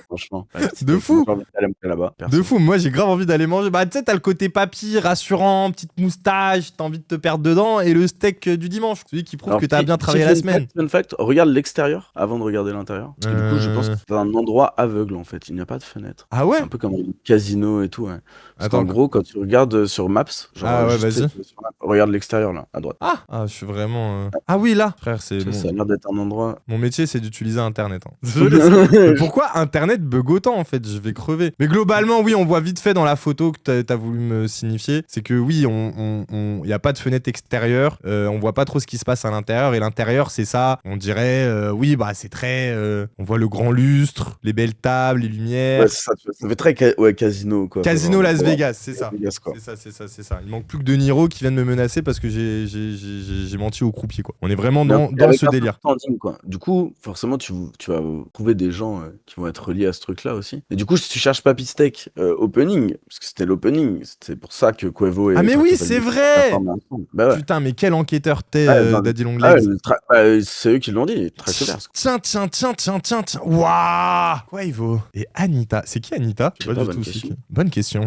F: Franchement.
A: De fou.
F: J'ai envie d'aller manger là-bas.
A: De fou, moi j'ai grave envie d'aller manger. Bah, tu sais, t'as le côté papy, rassurant, petite moustache, t'as envie de te perdre dedans, et le steak du dimanche, celui qui prouve
F: Alors,
A: que t'as bien travaillé
F: petit
A: la
F: fun
A: semaine.
F: fact, fun fact, regarde l'extérieur avant de regarder l'intérieur. Parce que du coup, je pense que c'est un endroit aveugle en fait. Il n'y a pas de fenêtre.
A: Ah ouais?
F: C'est un peu comme un casino et tout. Ouais. Parce
A: Attends.
F: qu'en gros, quand tu regardes sur Maps, genre,
A: Ah ouais,
F: juste,
A: vas-y.
F: sur Maps, regarde l'extérieur là, à droite.
A: Ah, je suis vraiment. Ah oui, là, frère, c'est.
F: Ça,
A: Bon.
F: ça a l'air d'être un endroit.
A: Mon métier, c'est d'utiliser Internet. Hein. Désolé, mais pourquoi Internet bug autant en fait? Je vais crever. Mais globalement, oui, on voit vite fait dans la photo que t'as voulu me signifier. C'est que oui, y a pas de fenêtre extérieure. On voit pas trop ce qui se passe à l'intérieur. Et l'intérieur, c'est ça. On dirait, oui, bah c'est très. On voit le grand lustre, les belles tables, les lumières.
F: Ouais, ça fait très casino quoi.
A: Casino
F: Genre,
A: Las
F: ouais.
A: Vegas, c'est ça.
F: Vegas, quoi.
A: C'est ça. Il manque plus que De Niro qui vienne me menacer parce que j'ai menti au croupier, quoi. On est vraiment
F: Mais
A: dans
F: avec
A: ce
F: un
A: délire.
F: standing, quoi. Du coup, forcément, tu vas trouver des gens qui vont être reliés à ce truc-là aussi. Et du coup, si tu cherches Papy Steak opening, parce que c'était l'opening, c'est pour ça que Quavo et
A: Ah mais oui,
F: Tractopelle
A: c'est
F: Music
A: vrai.
F: performent ensemble. Bah ouais.
A: Putain, mais quel enquêteur t'es,
F: Ouais, non,
A: Daddy Long
F: Ah
A: Legs.
F: ouais, c'est eux qui l'ont dit, Tractopelle.
A: Tiens. Waouh. Quavo. Et Anita. C'est qui Anita?
F: Je sais pas,
A: du
F: bonne
A: tout.
F: question.
A: Bonne question.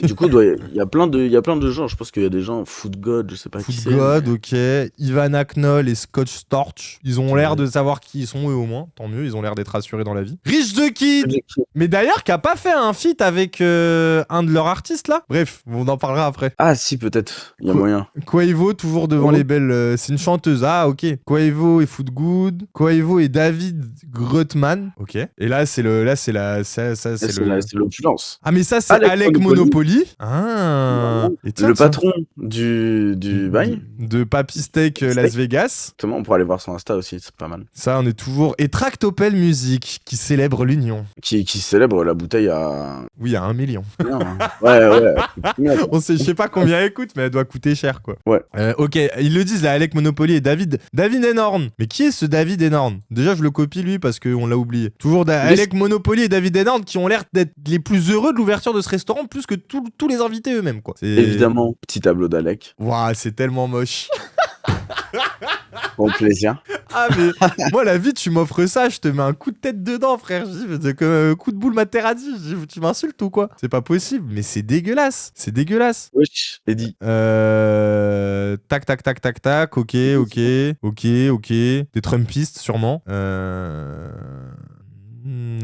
F: Du coup, il y a plein de gens. Je pense qu'il y a des gens, Food God, je sais pas qui
A: Food
F: c'est.
A: God, ok. Ivana Knoll et Scotch Storch. Ils ont l'air de savoir qui ils sont, eux au moins. Tant mieux, ils ont l'air d'être assurés dans la vie. Rich the Kid. Mais d'ailleurs, qui a pas fait un feat avec un de leurs artistes là. Bref, on en parlera après.
F: Ah si, peut-être. Il y a moyen.
A: Quavo, toujours devant les belles. C'est une chanteuse. Ah, ok. Quavo et Food Good. Quavo et David Grutman. Ok. Et là, c'est
F: l'opulence.
A: Ah, mais ça, c'est Alec Monopoly. Ah. Et tiens,
F: Le patron du bail.
A: De Papy Steak Las Vegas.
F: Exactement, on pourra aller voir son Insta aussi, c'est pas mal.
A: Ça, on est toujours. Et Tractopelle Music qui célèbre l'union. million.
F: Qui célèbre la bouteille à...
A: Oui, à 1 million.
F: Non, hein. Ouais.
A: On sait, je sais pas combien elle coûte, mais elle doit coûter cher, quoi.
F: Ouais.
A: Ok, ils le disent là, Alec Monopoly et David Enhorn. Mais qui est ce David Enhorn? Déjà, je le copie lui parce qu'on l'a oublié. Toujours Alec Monopoly et David Enhorn qui ont l'air d'être les plus heureux de l'ouverture de ce restaurant, plus que tous les invités eux-mêmes, quoi.
F: Évidemment, petit tableau d'Alec.
A: Waouh, c'est tellement moche.
F: Bon plaisir.
A: Ah mais moi la vie tu m'offres ça, je te mets un coup de tête dedans frère, je dis comme coup de boule Materazzi, je dis, tu m'insultes ou quoi? C'est pas possible, mais c'est dégueulasse, c'est dégueulasse.
F: Wesh, Eddie.
A: Tac, ok. Des Trumpistes sûrement.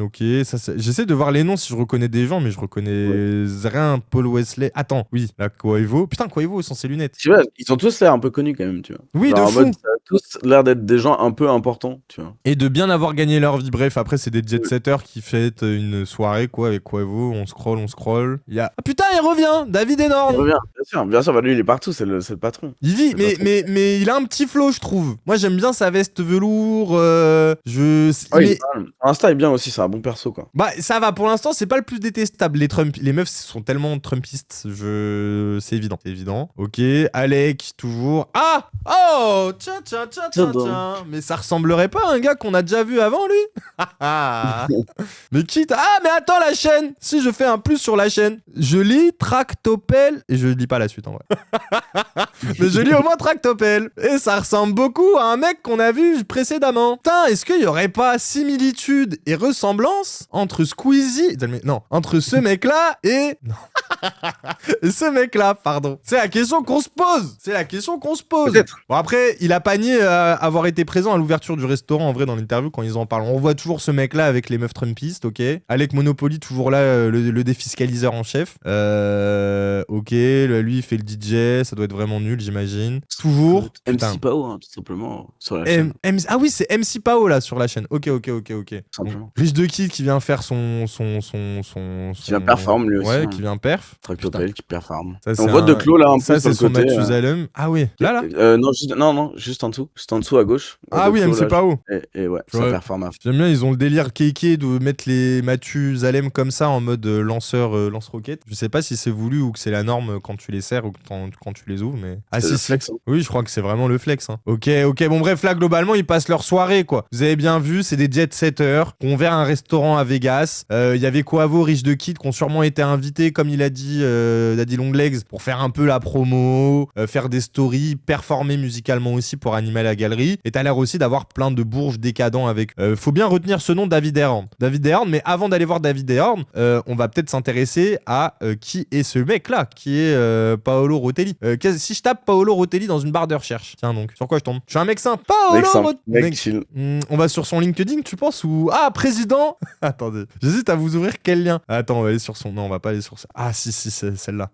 A: Ok, j'essaie de voir les noms si je reconnais des gens, mais je reconnais rien. Paul Wesley. Attends, oui, la Quavo. Putain, Quavo sans ses lunettes.
F: Tu vois, ils ont tous l'air un peu connus quand même, tu vois.
A: Oui,
F: genre,
A: de
F: en
A: fou.
F: mode, ça a tous l'air d'être des gens un peu importants, tu vois.
A: Et de bien avoir gagné leur vie. Bref, après, c'est des jet-setters qui fêtent une soirée, quoi, avec Quavo. On scroll. Il y a... Ah putain, il revient, David Enhorn.
F: Il revient, bien sûr, bah, lui, il est partout, c'est le patron.
A: Il vit, mais il a un petit flow, je trouve. Moi, j'aime bien sa veste velours.
F: Insta est bien aussi, c'est un bon perso, quoi.
A: Bah, ça va, pour l'instant, c'est pas le plus détestable. Les meufs sont tellement Trumpistes, c'est évident. Ok, Alec, toujours. Ah! Oh! Tiens. Mais ça ressemblerait pas à un gars qu'on a déjà vu avant, lui? Mais quitte. Ah, mais attends, la chaîne! Si je fais un plus sur la chaîne, je lis Tractopelle. Et je lis pas la suite, en vrai. Mais je lis au moins Tractopelle. Et ça ressemble beaucoup à un mec qu'on a vu précédemment. Putain, est-ce qu'il y aurait pas similitude et ressemblance entre Squeezie... Non, entre ce mec-là et... Non. Et ce mec-là, pardon. C'est la question qu'on se pose.
F: Peut-être.
A: Bon, après, il a pas nié avoir été présent à l'ouverture du restaurant, en vrai, dans l'interview, quand ils en parlent. On voit toujours ce mec-là avec les meufs Trumpistes, ok. Alec Monopoly, toujours là, le défiscaliseur en chef. Ok, lui, il fait le DJ, ça doit être vraiment nul, j'imagine. Toujours.
F: MC Pao, hein, tout simplement, sur la chaîne.
A: Ah oui, c'est MC Pao, là, sur la chaîne. Ok.
F: Simplement.
A: Rich de Kid qui vient faire son...
F: Qui vient performe, lui aussi.
A: Ouais,
F: hein.
A: qui vient perf.
F: Tractopelle qui performe.
A: Ça,
F: on voit de Clos, là, un peu
A: ça,
F: sur
A: c'est
F: le côté.
A: son Mathusalem. Ah oui, là
F: Non, juste en dessous. Juste en dessous, à gauche.
A: Ah oui, MC Pao.
F: Et ouais, ça performe à fond.
A: J'aime bien, ils ont le délire kéké de mettre les Mathusalem comme ça en mode lance-roquette. Je sais pas si c'est voulu ou que c'est la norme quand tu les serres ou quand tu les ouvres, mais... Ah
F: C'est
A: si,
F: le flex, hein.
A: Oui, je crois que c'est vraiment le flex. Hein. Ok, bon bref, là, globalement, ils passent leur soirée, quoi. Vous avez bien vu, c'est des jet-setters qui ont ouvert un restaurant à Vegas. Il y avait Quavo, Rich de Kid qui ont sûrement été invités, comme il a dit Longlegs, pour faire un peu la promo, faire des stories, performer musicalement aussi pour animer la galerie. Et t'as l'air aussi d'avoir plein de bourges décadents avec... faut bien retenir ce nom, David Enhorn. Mais avant d'aller voir David Enhorn, on va peut-être s'intéresser à qui est ce mec-là, qui est Paolo Rotelli. Si je tape Paolo Rotelli dans une barre de recherche, tiens donc, sur quoi je tombe? Je suis un mec simple. Paolo Rotelli. On va sur son LinkedIn, tu penses? Ou... Ah, président. Attendez, j'hésite à vous ouvrir quel lien. Attends, on va aller sur son... Non, on va pas aller sur ça. Ah si, c'est celle-là.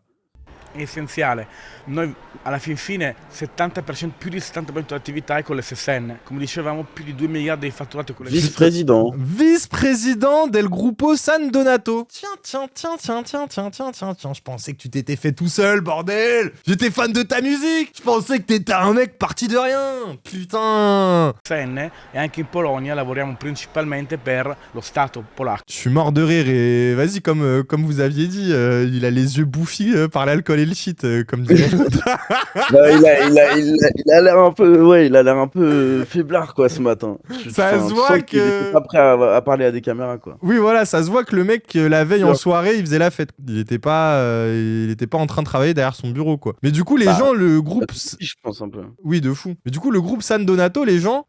J: Essenziale. Noi alla fine 70%, più di 70% dell'attività è con le SSN. Come dicevamo, più di 2 miliardi di fatturato con le
A: Vice-président del Gruppo San Donato. Tiens. Je pensais que tu t'étais fait tout seul, bordel. J'étais fan de ta musique. Je pensais que t'étais un mec parti de rien. Putain.
J: SSN e anche in Polonia lavoriamo principalmente per lo Stato polacco.
A: Je suis mort de rire et vas-y, comme vous aviez dit, il a les yeux bouffis par l'alcool et le shit, comme dirait l'autre.
F: Il a l'air un peu, ouais, il a l'air un peu faiblard quoi ce matin.
A: Ça se voit
F: qu'il était pas prêt à parler à des caméras quoi.
A: Oui voilà, ça se voit que le mec la veille en soirée, il faisait la fête. Il était pas en train de travailler derrière son bureau quoi. Mais du coup les gens, le groupe,
F: je pense un peu.
A: Oui de fou. Mais du coup le groupe San Donato, les gens,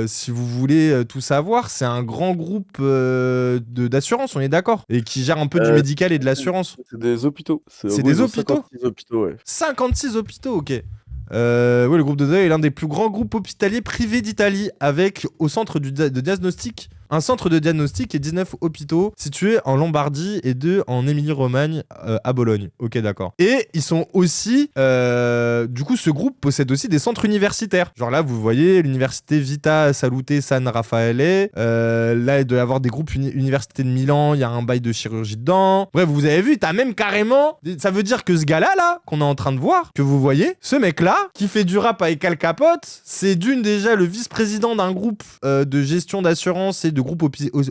A: si vous voulez tout savoir, c'est un grand groupe d'assurance, on est d'accord, et qui gère un peu du médical et de l'assurance.
F: C'est des hôpitaux.
A: C'est des hôpitaux.
F: 56 hôpitaux, ouais.
A: 56 hôpitaux, ok. Le groupe de deuil est l'un des plus grands groupes hospitaliers privés d'Italie, avec au centre de diagnostic un centre de diagnostic et 19 hôpitaux situés en Lombardie et 2 en Émilie-Romagne à Bologne. Ok, d'accord. Et ils sont aussi... du coup, ce groupe possède aussi des centres universitaires. Genre là, vous voyez, l'université Vita Salute San Raffaele. Là, il doit y avoir des groupes université de Milan. Il y a un bail de chirurgie dedans. Bref, vous avez vu, t'as même carrément... Ça veut dire que ce gars-là, là, qu'on est en train de voir, que vous voyez, ce mec-là, qui fait du rap avec Al Capote, c'est déjà le vice-président d'un groupe de gestion d'assurance et de groupe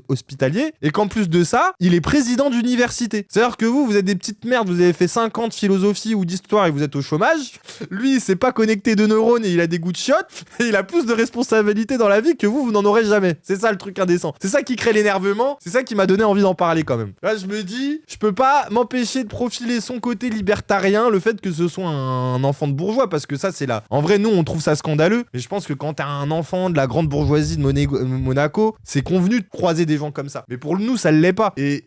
A: hospitalier, et qu'en plus de ça, il est président d'université. C'est-à-dire que vous êtes des petites merdes, vous avez fait 5 ans de philosophie ou d'histoire et vous êtes au chômage. Lui, il s'est pas connecté de neurones et il a des goûts de chiottes, et il a plus de responsabilités dans la vie que vous n'en aurez jamais. C'est ça le truc indécent. C'est ça qui crée l'énervement, c'est ça qui m'a donné envie d'en parler quand même. Là, je me dis, je peux pas m'empêcher de profiler son côté libertarien, le fait que ce soit un enfant de bourgeois, parce que ça, c'est là. En vrai, nous, on trouve ça scandaleux, mais je pense que quand t'as un enfant de la grande bourgeoisie de Monaco, c'est convenu de croiser des gens comme ça. Mais pour nous, ça l'est pas. Et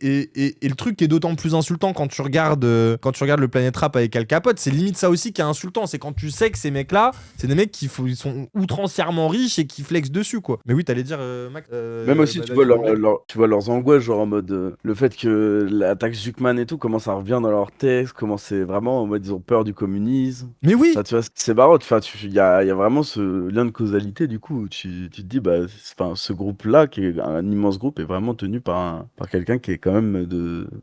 A: le truc qui est d'autant plus insultant quand tu regardes le Planet Rap avec Al Capote, c'est limite ça aussi qui est insultant. C'est quand tu sais que ces mecs-là, c'est des mecs ils sont outrancièrement riches et qui flexent dessus, quoi. Mais oui, t'allais dire, Max.
F: Même aussi, tu vois leurs angoisses, genre en mode le fait que la taxe Zuckman et tout, comment ça revient dans leurs textes, comment c'est vraiment en mode ils ont peur du communisme.
A: Mais oui.
F: Enfin, tu vois, c'est barotte. Enfin, il y a vraiment ce lien de causalité, du coup, où tu te dis, bah, ce groupe-là, qui est un immense groupe, est vraiment tenu par quelqu'un qui est quand même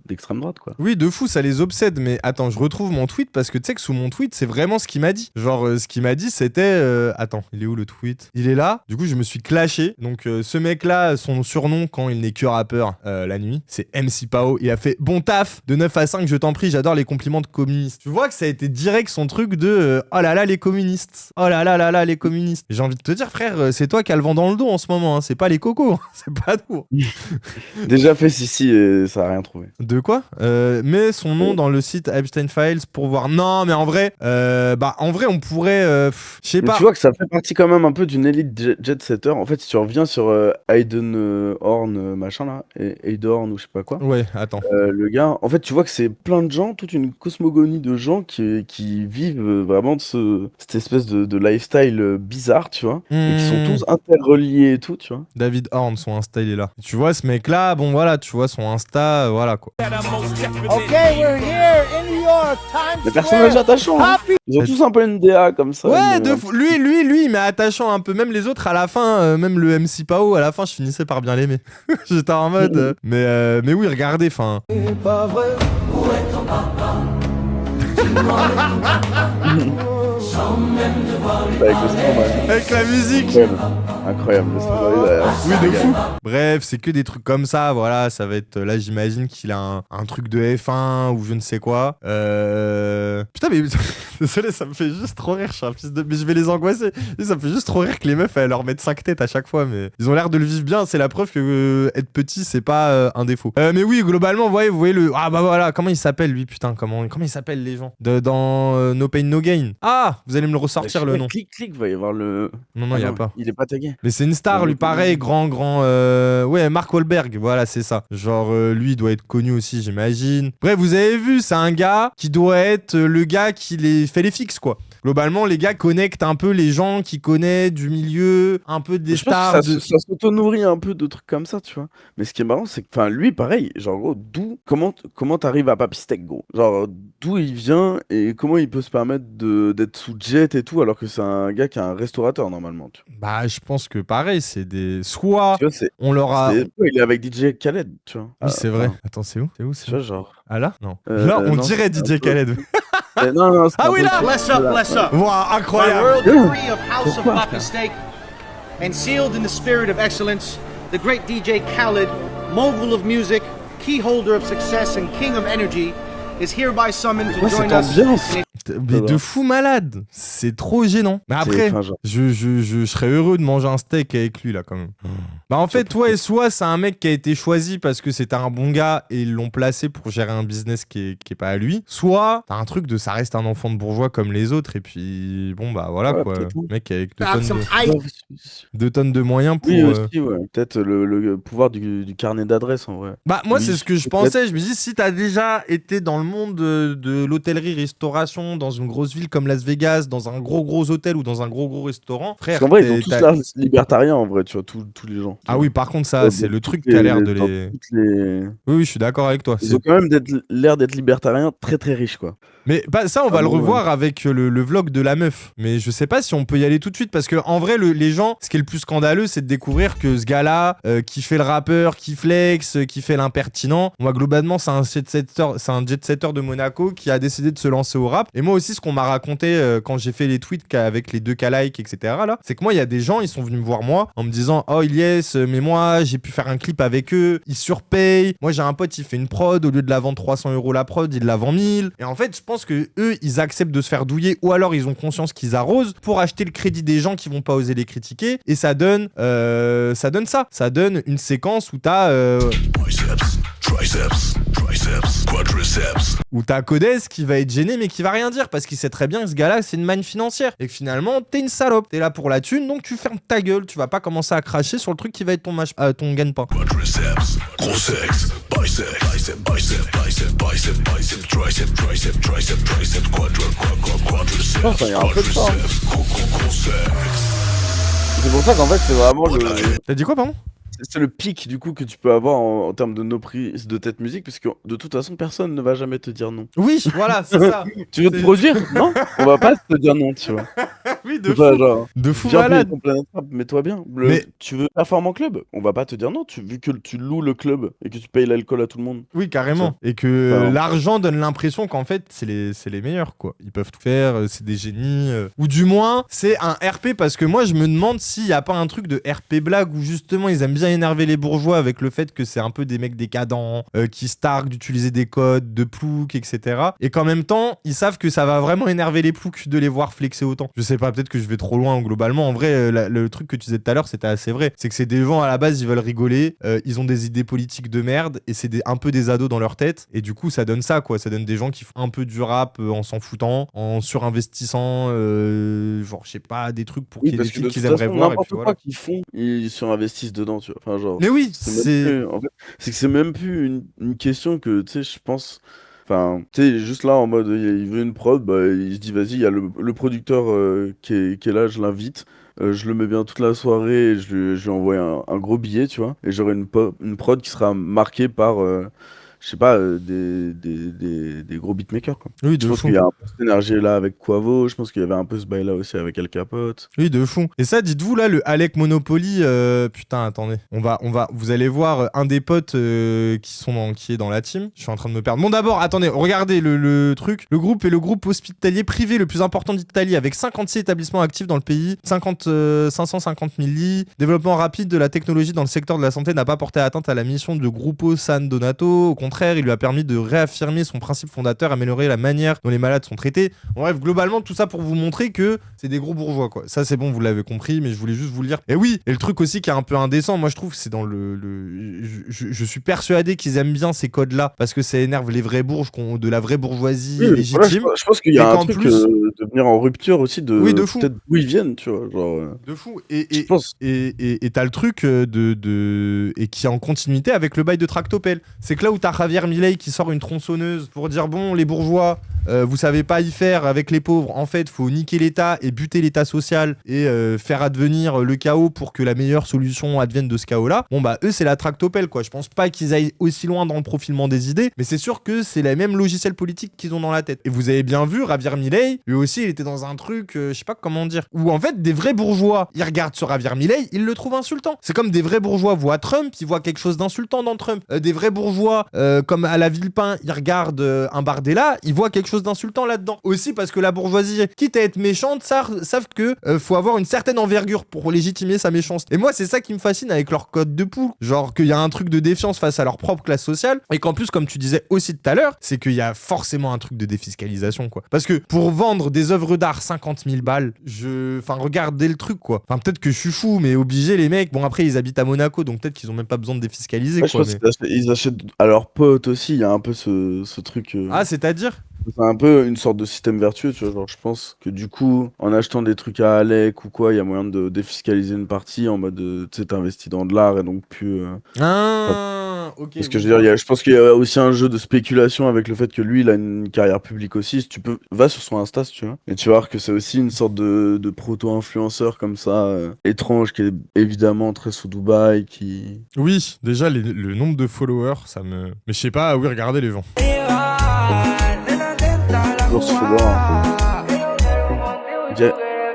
F: d'extrême droite, quoi.
A: Oui, de fou, ça les obsède. Mais attends, je retrouve mon tweet parce que tu sais que sous mon tweet, c'est vraiment ce qu'il m'a dit. Genre, ce qu'il m'a dit, c'était. Attends, il est où le tweet? Il est là. Du coup, je me suis clashé. Donc, ce mec-là, son surnom quand il n'est que rappeur la nuit, c'est MC Pao. Il a fait bon taf de 9 à 5, je t'en prie, j'adore les compliments de communistes. Tu vois que ça a été direct son truc de oh là là, les communistes. Oh là là là là, les communistes. J'ai envie de te dire, frère, c'est toi qui as le vent dans le dos en ce moment. Hein. C'est pas les cocos. C'est pas nous.
F: Déjà fait si, et ça a rien trouvé.
A: De quoi mets son nom dans le site Epstein Files pour voir. Non, mais en vrai, on pourrait. Je sais pas.
F: Tu vois que ça fait partie quand même un peu d'une élite jet-setter. En fait, si tu reviens sur Aiden Horn, machin là, Aiden Horn ou je sais pas quoi.
A: Ouais, attends.
F: Le gars, en fait, tu vois que c'est plein de gens, toute une cosmogonie de gens qui vivent vraiment de cette espèce de lifestyle bizarre, tu vois, et qui sont tous interreliés et tout, tu vois.
A: David Horn, son Insta, il est là. Tu vois, ce mec-là, bon voilà, tu vois, son Insta, voilà quoi.
F: Les personnages attachants, hein. Ils ont tous un peu une DA comme ça.
A: Ouais, lui, il m'est attachant un peu. Même les autres, à la fin, même le MC Pao, à la fin, je finissais par bien l'aimer. J'étais en mode. Mais oui, regardez, enfin. C'est pas vrai, où est ton papa? Avec la musique.
F: Incroyable.
A: Oui, de fou. Bref, c'est que des trucs comme ça. Voilà, ça va être. Là, j'imagine qu'il a un truc de F1 ou je ne sais quoi. Putain, mais. Désolé, ça me fait juste trop rire. Je suis un fils de. Mais je vais les angoisser. Ça me fait juste trop rire que les meufs, elles leur mettent 5 têtes à chaque fois. Mais ils ont l'air de le vivre bien. C'est la preuve que être petit, c'est pas un défaut. Mais oui, globalement, vous voyez le. Ah bah voilà, comment il s'appelle lui, putain. Comment ils s'appellent les gens dans No Pain No Gain. Ah, vous allez me le ressortir le nom.
F: Clic, va y avoir le.
A: Non, il y a pas.
F: Il est pas tagué.
A: Mais c'est une star, lui, pareil, grand. Ouais, Mark Wahlberg, voilà, c'est ça. Genre, lui, il doit être connu aussi, j'imagine. Bref, vous avez vu, c'est un gars qui doit être le gars qui fait les fixes, quoi. Globalement, les gars connectent un peu les gens qui connaissent du milieu, un peu des stars.
F: Ça s'auto-nourrit un peu de trucs comme ça, tu vois. Mais ce qui est marrant, c'est que, enfin, lui, pareil, genre, gros, comment t'arrives à Papy Steak, gros? Genre, d'où il vient et comment il peut se permettre d'être sous jet et tout, alors que c'est un gars qui est un restaurateur, normalement, tu vois.
A: Bah, je pense que pareil, c'est des. Soit
F: tu vois,
A: on leur a.
F: Il est avec DJ Khaled, tu vois.
A: Oui, c'est vrai. Attends, c'est où?
F: Tu vois, genre.
A: Ah là? Non. Là, on dirait DJ Khaled.
F: Non,
A: ah oui, là!
L: Bless up.
A: Wow, incroyable!
L: World degree of House of Poppy Steak, and sealed in the spirit of excellence, the great DJ Khaled, mogul of music, key holder of success, and king of energy, is hereby summoned to join us.
A: Mais de fou malade, c'est trop gênant. Mais après, je serais heureux de manger un steak avec lui là quand même. Bah en fait, soit c'est un mec qui a été choisi parce que c'était un bon gars et ils l'ont placé pour gérer un business qui est pas à lui. Soit t'as un truc de ça reste un enfant de bourgeois comme les autres et puis bon bah voilà quoi. Mec avec 2 tonnes de moyens pour.
F: Oui aussi peut-être le pouvoir du carnet d'adresse en vrai.
A: Bah moi c'est ce que je pensais. Je me dis si t'as déjà été dans le monde de l'hôtellerie-restauration dans une grosse ville comme Las Vegas, dans un gros hôtel ou dans un gros restaurant, frère.
F: Parce qu'en vrai, ils ont tous l'air libertariens en vrai, tu vois, tous les gens.
A: Ah oui, par contre, ça, c'est le truc qui a l'air de les. Oui, je suis d'accord avec toi.
F: Ils ont quand même l'air d'être libertariens très très riches, quoi.
A: Mais bah, ça, on va le revoir avec le vlog de la meuf. Mais je sais pas si on peut y aller tout de suite parce que en vrai, les gens, ce qui est le plus scandaleux, c'est de découvrir que ce gars-là, qui fait le rappeur, qui flex, qui fait l'impertinent, moi globalement, c'est un jet-setter trendsetter de Monaco qui a décidé de se lancer au rap. Et moi aussi, ce qu'on m'a raconté quand j'ai fait les tweets avec les 2K likes, etc. là, c'est que moi, il y a des gens, ils sont venus me voir moi en me disant oh Ilyes, mais moi, j'ai pu faire un clip avec eux, ils surpayent. Moi, j'ai un pote, il fait une prod, au lieu de la vendre 300 € la prod, il la vend 1000. Et en fait, je pense que eux, ils acceptent de se faire douiller ou alors ils ont conscience qu'ils arrosent pour acheter le crédit des gens qui vont pas oser les critiquer. Et ça donne ça. Ça donne une séquence où t'as
C: Biceps, triceps, triceps, quadriceps.
A: où t'as Codes qui va être gêné mais qui va rien dire parce qu'il sait très bien que ce gars-là c'est une manne financière et que finalement t'es une salope, t'es là pour la thune donc tu fermes ta gueule, tu vas pas commencer à cracher sur le truc qui va être ton gagne-pain.
C: Quadriceps, gros sexe, biceps, bicep, bicep, bicep, bicep, bicep, tricep, tricep, tricep, tricep, quadriceps,
F: Ça, il y a un peu de ça, hein.
C: gros sexe.
F: C'est pour ça qu'en fait, c'est vraiment
A: T'as dit quoi, pardon?
F: C'est le pic du coup que tu peux avoir en termes de nos prises de tête musique, parce que de toute façon, personne ne va jamais te dire non.
A: Oui, voilà, c'est ça.
F: Tu veux te produire? Non, on va pas te dire non, tu vois.
A: Oui,
F: C'est pas genre,
A: de fou
F: viens
A: malade.
F: payer ton Planet Rap, mets-toi bien.
A: Mais-
F: Tu veux performer en club? On va pas te dire non, vu que tu loues le club et que tu payes l'alcool à tout le monde.
A: Oui, carrément. Et que
F: Enfin,
A: l'argent donne l'impression qu'en fait, c'est les meilleurs, quoi. Ils peuvent tout faire, c'est des génies. Ou du moins, c'est un RP, parce que moi, je me demande s'il y a pas un truc de RP blague où justement, ils aiment bien énerver les bourgeois avec le fait que c'est un peu des mecs décadents, qui se targuent d'utiliser des codes, de ploucs, etc. Et qu'en même temps, ils savent que ça va vraiment énerver les ploucs de les voir flexer autant. Je sais pas, peut-être que je vais trop loin globalement. En vrai, le truc que tu disais tout à l'heure, c'était assez vrai. C'est que c'est des gens à la base, ils veulent rigoler, ils ont des idées politiques de merde et c'est un peu des ados dans leur tête. Et du coup, ça donne ça, quoi. Ça donne des gens qui font un peu du rap en s'en foutant, en surinvestissant, genre, je sais pas, des trucs pour
F: Oui,
A: qu'il y ait des
F: parce que
A: filles
F: de
A: qu'ils
F: toute
A: aimeraient
F: façon,
A: voir. Et
F: n'importe
A: puis
F: quoi
A: voilà.
F: qu'ils font, ils surinvestissent dedans, tu vois. Enfin, genre,
A: Mais oui,
F: en fait, c'est que c'est même plus une question que, tu sais, je pense. Enfin, tu sais, juste là en mode, il veut une prod, bah, il se dit, vas-y, il y a le producteur qui est là, je l'invite. Je le mets bien toute la soirée et je lui envoie un gros billet, tu vois. Et j'aurai une prod qui sera marquée par, je sais pas, des gros beatmakers, quoi.
A: Oui,
F: Je
A: de
F: pense
A: fou.
F: qu'il y a un peu cette énergie-là avec Quavo, je pense qu'il y avait un peu ce bail-là aussi avec El Capote.
A: Oui, de fond. Et ça, dites-vous là, le Alec Monopoly, putain, attendez. Vous allez voir un des potes qui est dans la team. Je suis en train de me perdre. Bon, d'abord, attendez, regardez le truc. Le groupe est le groupe hospitalier privé le plus important d'Italie, avec 56 établissements actifs dans le pays, 550 000 lits. Développement rapide de la technologie dans le secteur de la santé n'a pas porté atteinte à la mission de Gruppo San Donato. Au contraire, il lui a permis de réaffirmer son principe fondateur, améliorer la manière dont les malades sont traités. En bref, globalement, tout ça pour vous montrer que c'est des gros bourgeois, quoi. Ça, c'est bon, vous l'avez compris, mais je voulais juste vous le dire. Et oui, et le truc aussi qui est un peu indécent, moi je trouve, c'est dans je suis persuadé qu'ils aiment bien ces codes-là, parce que ça énerve les vrais bourges de la vraie bourgeoisie
F: Oui,
A: légitime.
F: voilà, je pense qu'il y a
A: Et
F: un
A: qu'en
F: truc
A: plus-
F: de venir en rupture aussi de,
A: Oui, de fou.
F: peut-être d'où ils viennent, tu vois. Genre,
A: De fou.
F: je pense.
A: Et t'as le truc et qui est en continuité avec le bail de Tractopelle. C'est que là où t'as Javier Milei qui sort une tronçonneuse pour dire bon, les bourgeois, vous savez pas y faire avec les pauvres. En fait, faut niquer l'État et buter l'État social et faire advenir le chaos pour que la meilleure solution advienne de ce chaos-là. Bon, bah, eux, c'est la Tractopelle, quoi. Je pense pas qu'ils aillent aussi loin dans le profilement des idées, mais c'est sûr que c'est la même logiciel politique qu'ils ont dans la tête. Et vous avez bien vu, Javier Milei, lui aussi, il était dans un truc, je sais pas comment dire, où en fait, des vrais bourgeois, ils regardent sur Javier Milei, ils le trouvent insultant. C'est comme des vrais bourgeois voient Trump, ils voient quelque chose d'insultant dans Trump. Des vrais bourgeois, comme à la Villepin, ils regardent un Bardella, ils voient quelque chose d'insultant là-dedans. Aussi parce que la bourgeoisie, quitte à être méchante, savent que faut avoir une certaine envergure pour légitimer sa méchanceté. Et moi, c'est ça qui me fascine avec leur code de poule. Genre qu'il y a un truc de défiance face à leur propre classe sociale, et qu'en plus, comme tu disais aussi tout à l'heure, c'est qu'il y a forcément un truc de défiscalisation, quoi. Parce que pour vendre des œuvres d'art 50 000 balles, enfin, regardez le truc, quoi. Enfin, peut-être que je suis fou, mais obligé, les mecs. Bon, après, ils habitent à Monaco, donc peut-être qu'ils ont même pas besoin de défiscaliser,
F: Ouais, je
A: quoi.
F: pense qu'ils achètent à leurs potes aussi, il y a un peu ce truc.
A: Ah, c'est-à-dire?
F: C'est un peu une sorte de système vertueux, tu vois. Genre, je pense que du coup, en achetant des trucs à Alec ou quoi, il y a moyen de défiscaliser une partie en mode, tu sais, t'investis dans de l'art et donc plus.
A: Ok.
F: Parce que je veux dire, je pense qu'il y a aussi un jeu de spéculation avec le fait que lui, il a une carrière publique aussi. Si tu peux, va sur son Insta, si tu veux. Et tu vas voir que c'est aussi une sorte de proto-influenceur comme ça, étrange, qui est évidemment très sous Dubaï, qui.
A: Oui, déjà, le nombre de followers, ça me. Mais je sais pas, oui, regardez les gens.
F: Toujours se fait voir un peu.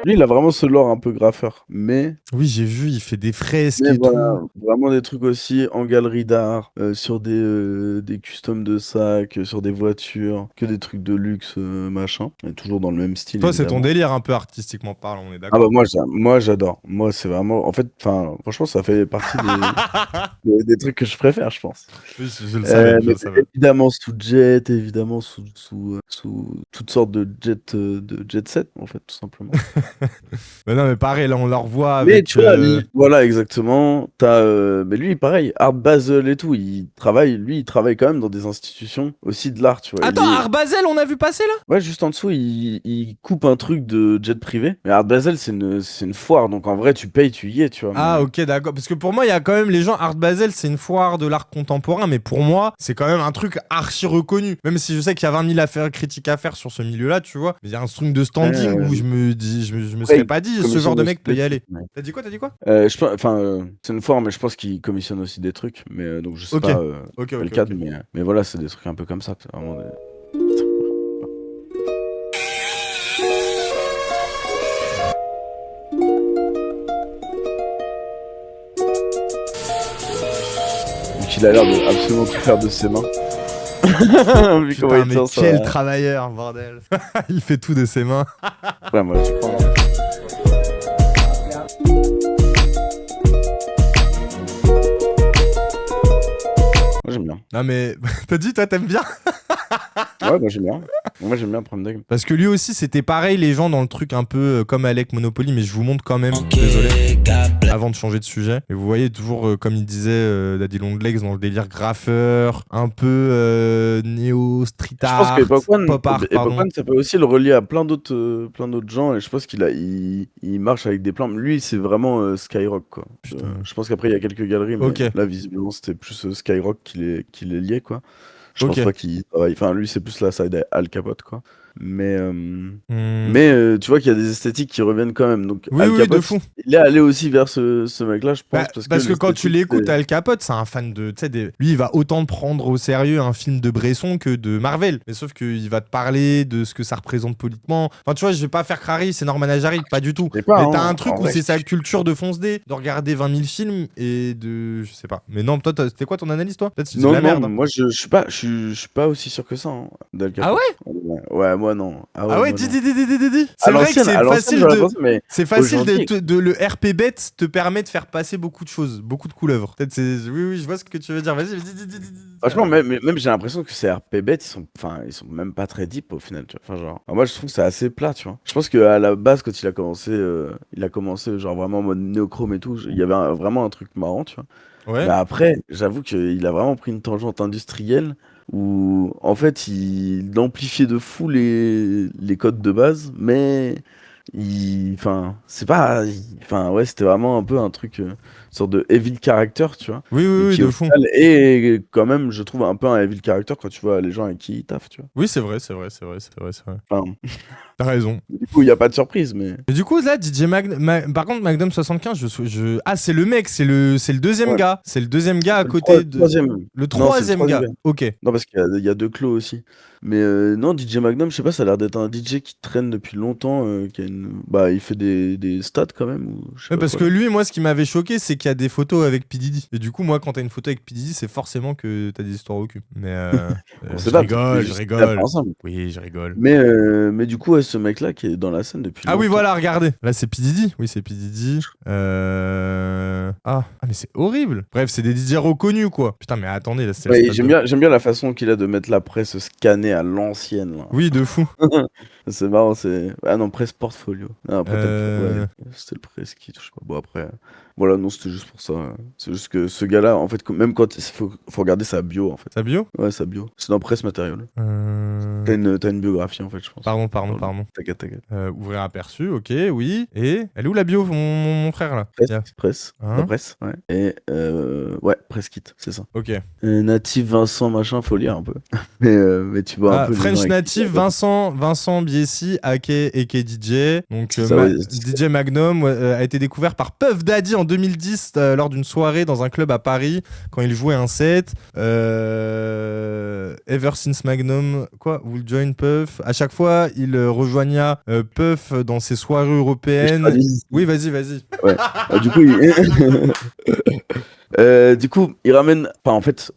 F: Lui, il a vraiment ce lore un peu graffeur. Mais
A: Oui, j'ai vu, il fait des fresques
F: Mais
A: et
F: voilà,
A: tout.
F: vraiment des trucs aussi en galerie d'art, sur des customs de sacs, sur des voitures, que des trucs de luxe, machin. Et toujours dans le même style,
A: Toi, c'est ton
F: évidemment.
A: délire un peu artistiquement parlant, on est
F: Ah
A: d'accord.
F: bah moi j'adore. Moi c'est vraiment, en fait, enfin franchement ça fait partie des trucs que je préfère, je pense.
A: Oui, je le savais, je
F: Mais
A: le savais.
F: évidemment sous jet, évidemment sous toutes sortes de jet set en fait tout simplement.
A: Mais non, mais pareil, là, on leur voit
F: Mais
A: avec.
F: tu vois, voilà exactement. Mais lui pareil, Art Basel et tout, il travaille quand même dans des institutions aussi de l'art, tu vois.
A: Attends, Art Basel, on a vu passer là?
F: Ouais, juste en dessous, il coupe un truc de jet privé. Mais Art Basel, c'est une foire, donc en vrai, tu payes, tu y es, tu vois.
A: Ah, ok, d'accord. Parce que pour moi, il y a quand même les gens. Art Basel, c'est une foire de l'art contemporain, mais pour moi, c'est quand même un truc archi reconnu. Même si je sais qu'il y a 20 000 critiques à faire sur ce milieu-là, tu vois. Mais il y a un truc de standing où je me serais pas dit, ce genre de mec peut y aller.
F: Ouais.
A: T'as dit quoi?
F: C'est une foire, mais je pense qu'il commissionne aussi des trucs. Mais donc, je sais
A: Ok.
F: pas
A: Ok,
F: quel cadre, mais voilà, c'est des trucs un peu comme ça. C'est vraiment des... Donc, il a l'air de absolument tout faire de ses mains. Vu comment
A: Putain,
F: il
A: mais
F: tient ça.
A: quel travailleur, bordel. Il fait tout de ses mains.
F: Ouais, moi, je crois. Moi, j'aime bien.
A: Non, mais t'as dit, toi, t'aimes bien?
F: Ouais, moi, j'aime bien. Moi, j'aime bien Prime Dog.
A: Parce que lui aussi, c'était pareil, les gens dans le truc un peu comme Alec Monopoly, mais je vous montre quand même, désolé, avant de changer de sujet. Et vous voyez toujours, comme il disait Daddy Longlegs, dans le délire graffeur, un peu néo-street
F: Je pense
A: art,
F: que Epoch One,
A: pop art, pardon.
F: ça peut aussi le relier à plein d'autres gens, et je pense il marche avec des plans. Lui, c'est vraiment Skyrock, quoi. Je pense qu'après, il y a quelques galeries, mais
A: Ok.
F: là, visiblement, c'était plus Skyrock qui les liait, quoi. Je
A: Ok.
F: pense pas qu'il travaille. Enfin, lui, c'est plus la side Al Capote, quoi. Mais tu vois qu'il y a des esthétiques qui reviennent quand même. Donc,
A: Oui,
F: Al
A: oui,
F: Capote,
A: de fou.
F: il est allé aussi vers ce mec-là, je pense.
A: Parce que quand tu
F: l'esthétique,
A: l'écoutes,
F: c'est-
A: Al Capote, c'est un fan de. Tu sais, lui, il va autant prendre au sérieux un film de Bresson que de Marvel. Mais sauf qu'il va te parler de ce que ça représente politiquement. Enfin, tu vois, je vais pas faire Crary, c'est Norman Ajari, pas du tout.
F: sais pas,
A: Mais t'as
F: hein,
A: un truc
F: en
A: où
F: vrai.
A: c'est sa culture de fonce dé, de regarder 20 000 films et de. Je sais pas. Mais non, toi, c'était quoi ton analyse, toi? Peut-être c'est de
F: Non,
A: la merde.
F: moi je suis pas aussi sûr que ça, hein, d'Al
A: Ah
F: Capote. Ouais, moi non.
A: Ah
F: moi,
A: ouais,
F: non.
A: dis.
F: À
A: C'est vrai que
F: l'ancienne-
A: c'est
F: à l'ancienne,
A: facile
F: j'aurais
A: de.
F: pensé, mais
A: C'est facile
F: aujourd'hui-
A: le RP bête te permet de faire passer beaucoup de choses, beaucoup de couleuvres. Peut-être c'est. Oui, je vois ce que tu veux dire. Vas-y, dis.
F: Franchement, même j'ai l'impression que ces RP bêtes, ils sont même pas très deep au final, tu vois. Enfin, genre, moi je trouve que c'est assez plat, tu vois. Je pense qu'à la base, quand il a commencé genre vraiment en mode néochrome et tout, il y avait vraiment un truc marrant, tu vois.
A: Ouais.
F: Mais après, j'avoue qu'il a vraiment pris une tangente industrielle où, en fait, il amplifiait de fou les codes de base, mais ouais, c'était vraiment un peu un truc, une sorte de evil character, tu vois.
A: Oui,
F: Et qui,
A: de
F: au
A: fond.
F: final, est quand même, je trouve, un peu un evil character quand tu vois les gens avec qui il taffe, tu vois.
A: Oui, c'est vrai.
F: Enfin,
A: T'as raison.
F: du coup, il n'y a pas de surprise, mais.
A: Et du coup, là, par contre, Magnum 75, Ah, c'est le mec, c'est le deuxième
F: Ouais.
A: gars. C'est le deuxième gars à
F: Le
A: côté de.
F: troisième.
A: Le
F: Non, c'est le
A: troisième gars.
F: troisième.
A: Ok.
F: Non, parce qu'il y a deux Clos aussi. Mais non, DJ Magnum, je sais pas, ça a l'air d'être un DJ qui traîne depuis longtemps, qui a il fait des stats quand même. Ou je sais
A: Ouais,
F: pas
A: parce
F: quoi.
A: que lui, moi, ce qui m'avait choqué, c'est qu'il y a des photos avec P. Diddy. Et du coup, moi, quand t'as une photo avec P. Diddy, c'est forcément que t'as des histoires au cul. Mais
F: On
A: je
F: sait pas,
A: rigole, je
F: juste
A: rigole.
F: taper ensemble.
A: Oui, je rigole.
F: Mais du coup, ouais, ce mec-là qui est dans la scène depuis
A: Ah oui,
F: longtemps.
A: voilà, regardez. Là, c'est P. Diddy. Oui, c'est P. Diddy. Ah, mais c'est horrible. Bref, c'est des DJ reconnus, quoi. Putain, mais attendez, là, c'est le
F: Ouais,
A: stade
F: j'aime bien la façon qu'il a de mettre la presse scannée à l'ancienne. Là.
A: Oui, de fou.
F: C'est marrant, c'est. Ah non, presse portfolio. Ah, après,
A: Euh.
F: ouais, c'était le presse qui touche pas. Bon, après. Voilà, non, c'était juste pour ça. C'est juste que ce gars-là, en fait, même quand. Faut regarder sa bio, en fait.
A: Sa bio?
F: Ouais, sa bio. C'est dans Presse Matériel. T'as une biographie, en fait, je pense.
A: Pardon.
F: T'inquiète.
A: Ouvrir aperçu, ok, oui. Et elle est où la bio, mon frère, là?
F: Presse.
A: Hein
F: La presse, ouais. Et ouais, Presse Kit, c'est ça.
A: Ok.
F: Natif Vincent, machin, faut lire un peu. mais tu vois un peu. les gens
A: French
F: avec-
A: Native, Vincent Biessi, aka DJ. Donc,
F: C'est ça, ouais,
A: DJ Magnum a été découvert par Puff Daddy en 2010 lors d'une soirée dans un club à Paris quand il jouait un set. Ever Since Magnum, will join Puff. À chaque fois, il rejoigna Puff dans ses soirées européennes. Oui, vas-y.
F: Ouais. Du coup, il ramène. Enfin, en fait,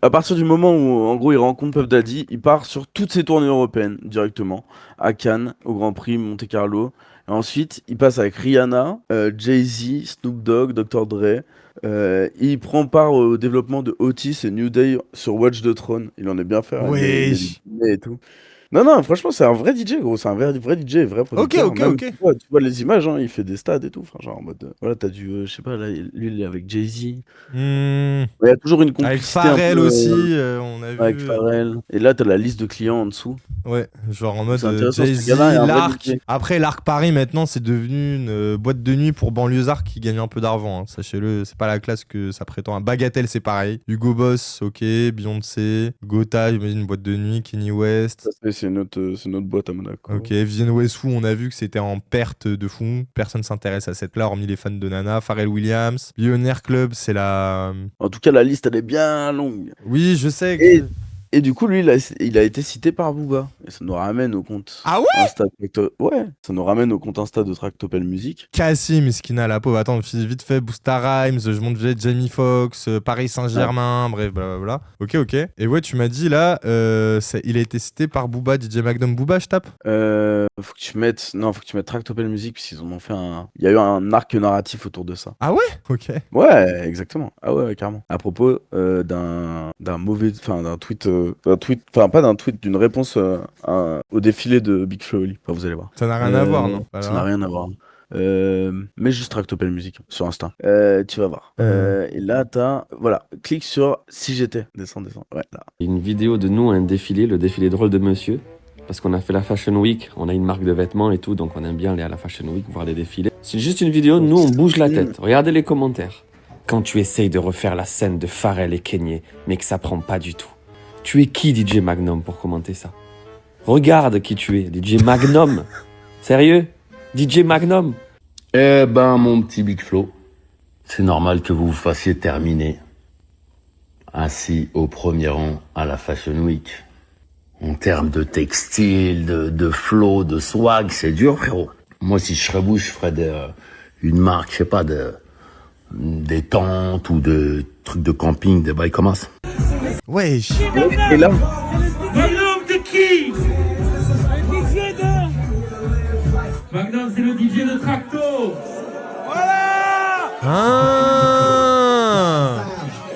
F: à partir du moment où, en gros, il rencontre Puff Daddy, il part sur toutes ses tournées européennes directement, à Cannes, au Grand Prix, Monte Carlo. Et ensuite, il passe avec Rihanna, Jay-Z, Snoop Dogg, Dr. Dre. Il prend part au développement de Otis et New Day sur Watch the Throne. Il en est bien fait.
A: Oui.
F: Et tout. Non, franchement, c'est un vrai DJ, gros. C'est un vrai DJ, vrai producteur.
A: Ok.
F: Tu vois les images, hein, il fait des stades et tout. Enfin, genre en mode. Voilà, t'as du. Je sais pas, là, lui, il est avec Jay-Z. Il y a toujours une complicité.
A: Avec Pharrell aussi, on a vu.
F: Avec Pharrell. Et là, t'as la liste de clients en dessous.
A: Ouais, genre en mode
F: Jay-Z,
A: l'Arc. Après, l'Arc Paris, maintenant, c'est devenu une boîte de nuit pour banlieusards qui gagnent un peu d'argent. Hein. Sachez-le, c'est pas la classe que ça prétend. Bagatelle, c'est pareil. Hugo Boss, ok. Beyoncé. Gotha, j'imagine une boîte de nuit. Kenny West.
F: C'est notre boîte à Monaco.
A: Ok, Vivienne Westwood, on a vu que c'était en perte de fond. Personne s'intéresse à cette là, hormis les fans de Nana. Pharrell Williams. Billionaire Club, c'est la.
F: En tout cas, la liste, elle est bien longue.
A: Oui, je sais.
F: Et du coup, lui, il a été cité par Booba. Et ça nous ramène au compte.
A: Ah ouais
F: Insta, ouais, ça nous ramène au compte Insta de Tractopelle Musique.
A: Cassim, Skina, la pauvre. Attends, vite fait, Busta Rhymes, je monte Jamie Foxx, Paris Saint-Germain, bref, blablabla. Ok. Et ouais, tu m'as dit là, il a été cité par Booba, DJ Magnum. Booba, je tape
F: faut que tu mettes Tractopelle Musique, puisqu'ils en ont fait il y a eu un arc narratif autour de ça.
A: Ah ouais Ok.
F: Ouais, exactement. Ah ouais, carrément. À propos d'un tweet. D'une réponse au défilé de Big Flo et Oli. Enfin, vous allez voir.
A: Ça n'a rien à voir, non?
F: Ça n'a rien à voir. Mais juste Tractopelle Musique sur Insta. Tu vas voir. Et là, clique sur Si j'étais. Descends. Ouais, là.
M: Une vidéo de nous, un défilé, le défilé drôle de monsieur. Parce qu'on a fait la Fashion Week, on a une marque de vêtements et tout, donc on aime bien aller à la Fashion Week, voir les défilés. C'est juste une vidéo, nous on bouge la tête. Regardez les commentaires. Quand tu essayes de refaire la scène de Pharrell et Kenyé, mais que ça prend pas du tout. Tu es qui, DJ Magnum, pour commenter ça? Regarde qui tu es, DJ Magnum. Sérieux? DJ Magnum?
N: Eh ben, mon petit Big Flo, c'est normal que vous vous fassiez terminer ainsi au premier rang à la Fashion Week. En termes de textile, de flow, de swag, c'est dur, frérot. Moi, si je serais vous, je ferais une marque, je sais pas, des tentes ou de trucs de camping, des bails comme ça.
A: Ouais.
F: Et là.
B: Magnum, t'es qui? Magnum, c'est le DJ de Tracto.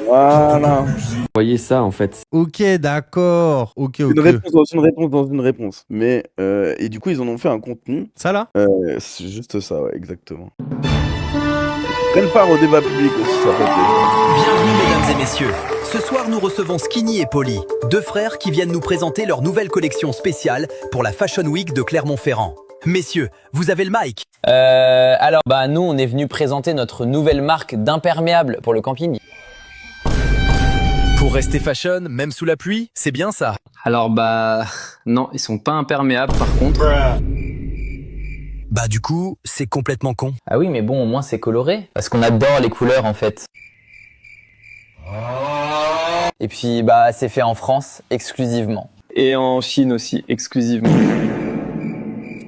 F: Voilà.
M: Vous voyez ça, en fait.
A: Ok, d'accord. Ok.
F: Une réponse dans une réponse. Mais, et du coup, ils en ont fait un contenu.
A: Ça, là
F: c'est juste ça, ouais, exactement. Prennent part au débat public aussi, ça fait plaisir.
O: Bienvenue, mesdames et messieurs. Ce soir, nous recevons Skinny et Polly, deux frères qui viennent nous présenter leur nouvelle collection spéciale pour la Fashion Week de Clermont-Ferrand. Messieurs, vous avez le mic.
P: Alors, nous, on est venu présenter notre nouvelle marque d'imperméables pour le camping.
O: Pour rester fashion, même sous la pluie, c'est bien ça.
P: Alors, non, ils sont pas imperméables par contre.
O: Du coup, c'est complètement con.
P: Ah oui, mais bon, au moins c'est coloré. Parce qu'on adore les couleurs en fait. Et puis, c'est fait en France exclusivement. Et en Chine aussi, exclusivement.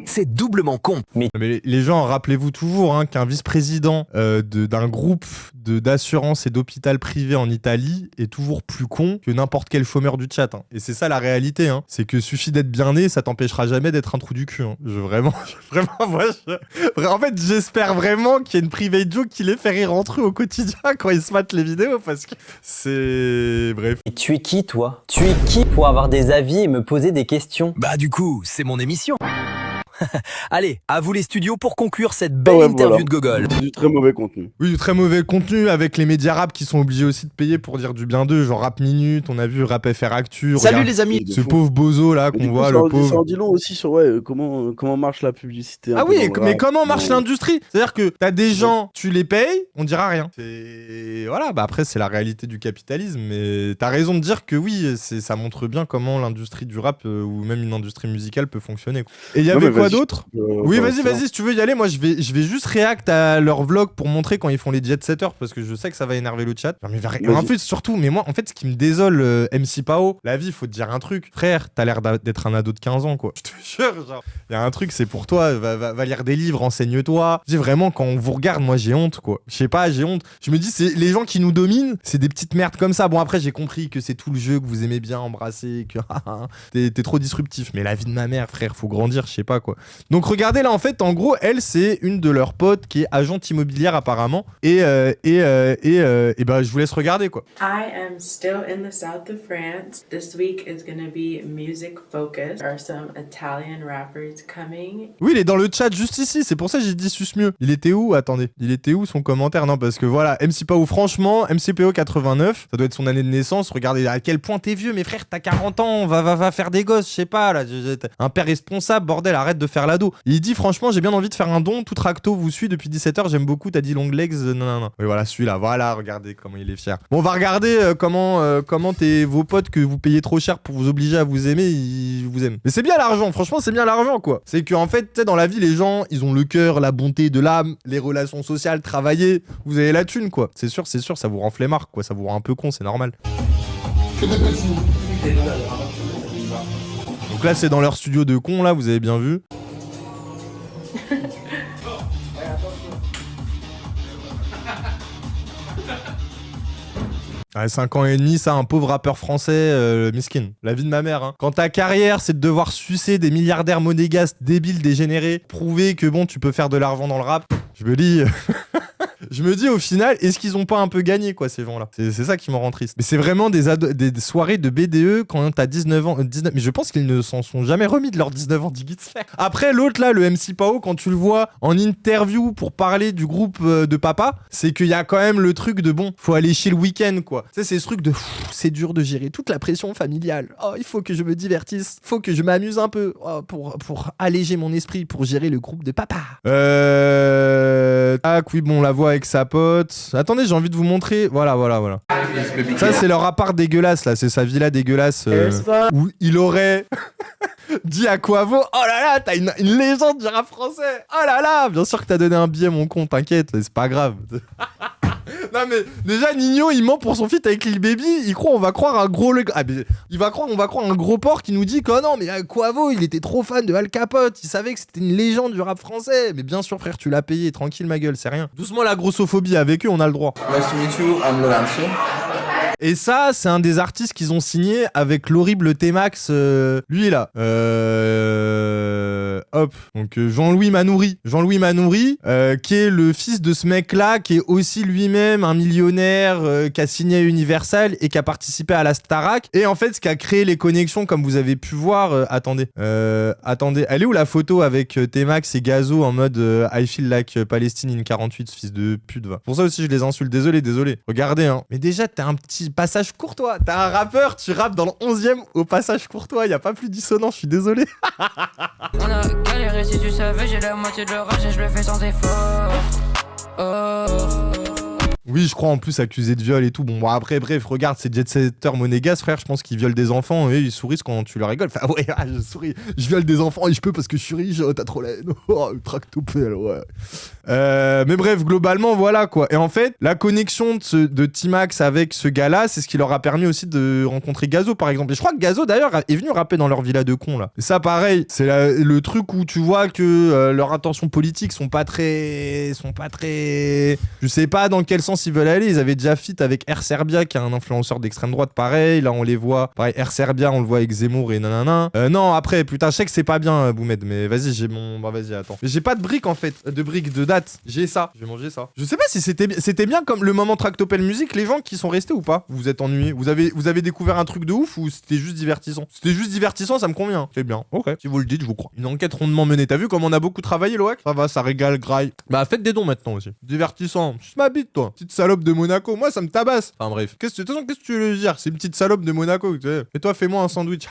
O: C'est doublement con.
A: Mais les gens, rappelez-vous toujours qu'un vice-président d'un groupe d'assurance et d'hôpital privé en Italie est toujours plus con que n'importe quel chômeur du chat. Et c'est ça la réalité. C'est que suffit d'être bien né, ça t'empêchera jamais d'être un trou du cul. En fait, j'espère vraiment qu'il y a une private joke qui les fait rire entre eux au quotidien quand ils se matent les vidéos parce que c'est... Bref.
P: Et tu es qui, toi? Tu es qui pour avoir des avis et me poser des questions?
O: Du coup, c'est mon émission. Allez, à vous les studios pour conclure cette belle interview de Gogol.
F: Du très mauvais contenu.
A: Oui, du très mauvais contenu avec les médias rap qui sont obligés aussi de payer pour dire du bien d'eux, genre Rap Minute, on a vu Rap FR Actu.
Q: Salut les amis.
A: Ce pauvre bozo là qu'on voit, le pauvre.
F: Ça en dit long aussi sur comment marche la publicité.
A: Ah oui, mais comment marche l'industrie? C'est-à-dire que t'as des gens, tu les payes, on dira rien. Voilà, après c'est la réalité du capitalisme, mais t'as raison de dire que oui, ça montre bien comment l'industrie du rap ou même une industrie musicale peut fonctionner. Et il y avait quoi quoi d'autre? Oui, vas-y, si tu veux y aller. Moi, je vais juste react à leur vlog pour montrer quand ils font les jet-setters parce que je sais que ça va énerver le chat. Non, mais en fait, surtout, mais moi, en fait, ce qui me désole, MC Pao, la vie, faut te dire un truc. Frère, t'as l'air d'être un ado de 15 ans, quoi. Je te jure, genre, y a un truc, c'est pour toi. Va lire des livres, enseigne-toi. Je dis vraiment, quand on vous regarde, moi, j'ai honte, quoi. Je sais pas, j'ai honte. Je me dis, c'est les gens qui nous dominent, c'est des petites merdes comme ça. Bon, après, j'ai compris que c'est tout le jeu, que vous aimez bien embrasser, que t'es trop disruptif. Mais la vie de ma mère, frère, faut grandir, je sais pas, quoi. Donc, regardez là, en fait, en gros, elle, c'est une de leurs potes qui est agente immobilière, apparemment. Et bah, je vous laisse regarder, quoi.
Q: I am still in the south of France. This week is gonna be music focused. There are some Italian rappers coming.
A: Oui, il est dans le chat juste ici, c'est pour ça que j'ai dit sus mieux. Il était où? Attendez, il était où son commentaire? Non, parce que voilà, MC Pao, franchement, MCPO 89, ça doit être son année de naissance. Regardez à quel point t'es vieux, mes frères, t'as 40 ans, va faire des gosses, je sais pas, là, un père responsable, bordel, arrête de faire l'ado. Il dit, franchement, j'ai bien envie de faire un don, tout Tracto vous suit depuis 17h, j'aime beaucoup, t'as dit long legs, non. Oui, voilà, celui-là, voilà, regardez comment il est fier. Bon, on va regarder comment vos potes que vous payez trop cher pour vous obliger à vous aimer, ils vous aiment. Mais c'est bien l'argent, franchement, c'est bien l'argent, quoi. C'est qu'en fait, tu sais, dans la vie, les gens, ils ont le cœur, la bonté de l'âme, les relations sociales, travailler, vous avez la thune, quoi. C'est sûr, ça vous rend flemmard, quoi. Ça vous rend un peu con, c'est normal. Donc là, c'est dans leur studio de con, là, vous avez bien vu. Ouais, 5 ans et demi, ça, un pauvre rappeur français, miskin. La vie de ma mère, hein. Quand ta carrière, c'est de devoir sucer des milliardaires monégasques, débiles, dégénérés, prouver que bon, tu peux faire de l'argent dans le rap, je me dis... Je me dis au final, est-ce qu'ils ont pas un peu gagné, quoi, ces gens-là? C'est ça qui me rend triste. Mais c'est vraiment des soirées de BDE quand t'as 19 ans. Mais je pense qu'ils ne s'en sont jamais remis de leurs 19 ans d'Igitsfer. Après, l'autre là, le MC Pao, quand tu le vois en interview pour parler du groupe de papa, c'est qu'il y a quand même le truc de bon, faut aller chez le week-end, quoi. Tu sais, c'est ce truc de c'est dur de gérer toute la pression familiale. Oh, il faut que je me divertisse, faut que je m'amuse un peu pour alléger mon esprit, pour gérer le groupe de papa. Tac, oui, bon, on la voit avec sa pote. Attendez, j'ai envie de vous montrer. Voilà. Ça, c'est leur appart dégueulasse, là. C'est sa villa dégueulasse où il aurait dit à Quavo, oh là là, t'as une légende du rap français. Oh là là, bien sûr que t'as donné un billet, mon con, t'inquiète, c'est pas grave. Non mais déjà Nino il ment pour son feat avec Lil Baby, on va croire un gros on va croire un gros porc qui nous dit que non mais Quavo il était trop fan de Al Capote, il savait que c'était une légende du rap français. Mais bien sûr frère, tu l'as payé, tranquille ma gueule, c'est rien. Doucement la grossophobie, avec eux on a le droit.
R: Nice to meet you, I'm Lorenzo.
A: Et ça, c'est un des artistes qu'ils ont signé avec l'horrible T-Max, lui là. Hop. Donc Jean-Louis Manoury, qui est le fils de ce mec-là, qui est aussi lui-même un millionnaire, qui a signé à Universal et qui a participé à la Starac. Et en fait, ce qui a créé les connexions, comme vous avez pu voir, attendez, elle est où la photo avec T-Max et Gazo en mode I feel like Palestine in 48, ce fils de pute, va. Pour ça aussi, je les insulte, désolé. Regardez, hein. Mais déjà, t'as un petit passage courtois. T'es un rappeur, tu rappes dans le 11e au passage courtois. Y a pas plus dissonant, je suis désolé.
S: On a galéré, si tu savais, j'ai la moitié de l'orage et je le fais sans effort.
A: Oui, je crois en plus accusé de viol et tout. Bon, après, bref, regarde, ces jet-setters monégasques, frère, je pense qu'ils violent des enfants et ils sourient quand tu leur rigoles. Enfin, ouais, je souris. Je viole des enfants et je peux parce que je suis riche. Oh, t'as trop la haine. Oh, tractopelle, ouais. Mais bref, globalement, voilà quoi. Et en fait, la connexion de T-Max avec ce gars-là, c'est ce qui leur a permis aussi de rencontrer Gazo, par exemple. Et je crois que Gazo, d'ailleurs, est venu rapper dans leur villa de cons, là. Et ça, pareil, c'est le truc où tu vois que leurs intentions politiques sont pas très. Je sais pas dans quel sens ils veulent aller. Ils avaient déjà fit avec Air Serbia, qui est un influenceur d'extrême droite, pareil. Là, on les voit. Pareil, Air Serbia, on le voit avec Zemmour et nanana. Non, après, putain, je sais que c'est pas bien, Boumed, mais vas-y, j'ai mon. Bah, vas-y, attends. Mais j'ai pas de briques, en fait. De briques de date. J'ai ça. Je vais manger ça. Je sais pas si c'était bien comme le moment Tractopelle Musique, les gens qui sont restés ou pas. Vous êtes ennuyés. Vous avez découvert un truc de ouf ou c'était juste divertissant? C'était juste divertissant, ça me convient. C'est bien. Ok. Si vous le dites, je vous crois. Une enquête rondement menée. T'as vu comme on a beaucoup travaillé, Loac? Ça va, ça régale, graille. Bah, faites des dons maintenant aussi. Divertissant. Je m'habite, toi. Petite salope de Monaco. Moi, ça me tabasse. Enfin, bref. De toute façon, qu'est-ce que tu veux dire? C'est une petite salope de Monaco, tu sais. Et toi, fais-moi un sandwich.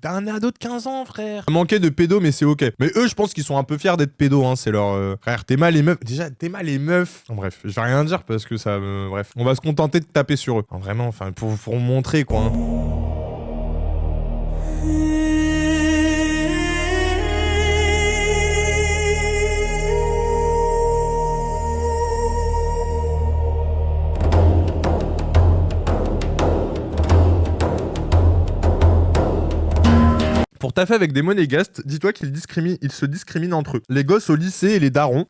A: T'as un ado de 15 ans, frère. Manquait de pédo, mais c'est ok. Mais eux, je pense qu'ils sont un peu fiers d'être pédo, hein. C'est leur. Frère, t'es mal les meufs. Déjà, t'es mal les meufs. Bon, bref, je vais rien dire parce que ça me. Bref. On va se contenter de taper sur eux. Enfin, vraiment, enfin, pour montrer, quoi. Hein. Pour taffer avec des monégastes, dis-toi qu'ils se discriminent entre eux. Les gosses au lycée et les darons,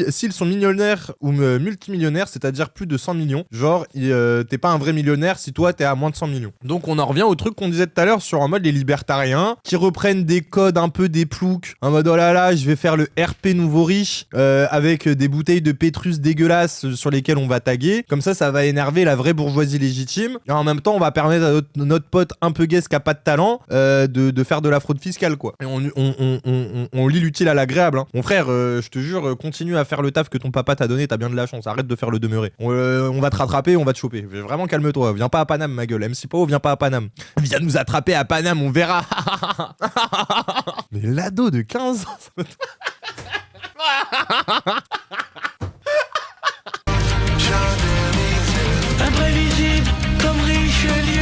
A: s'ils sont millionnaires ou multimillionnaires, c'est-à-dire plus de 100 millions, genre t'es pas un vrai millionnaire si toi t'es à moins de 100 millions. Donc on en revient au truc qu'on disait tout à l'heure sur en mode les libertariens qui reprennent des codes un peu des ploucs, en mode oh là là, je vais faire le RP nouveau riche avec des bouteilles de Pétrus dégueulasses sur lesquelles on va taguer. Comme ça va énerver la vraie bourgeoisie légitime. Et en même temps, on va permettre à notre pote un peu guest qui a pas de talent de faire de la fraude fiscale, quoi. Et on lit l'utile à l'agréable. Hein. Mon frère, je te jure, continue à faire le taf que ton papa t'a donné, t'as bien de la chance. Arrête de faire le demeuré. On va te rattraper, on va te choper. Vraiment, calme-toi. Viens pas à Paname, ma gueule. MC Pao, viens pas à Paname. Viens nous attraper à Paname, on verra. Mais l'ado de 15 ans, ça me...
B: Imprévisible comme Richelieu.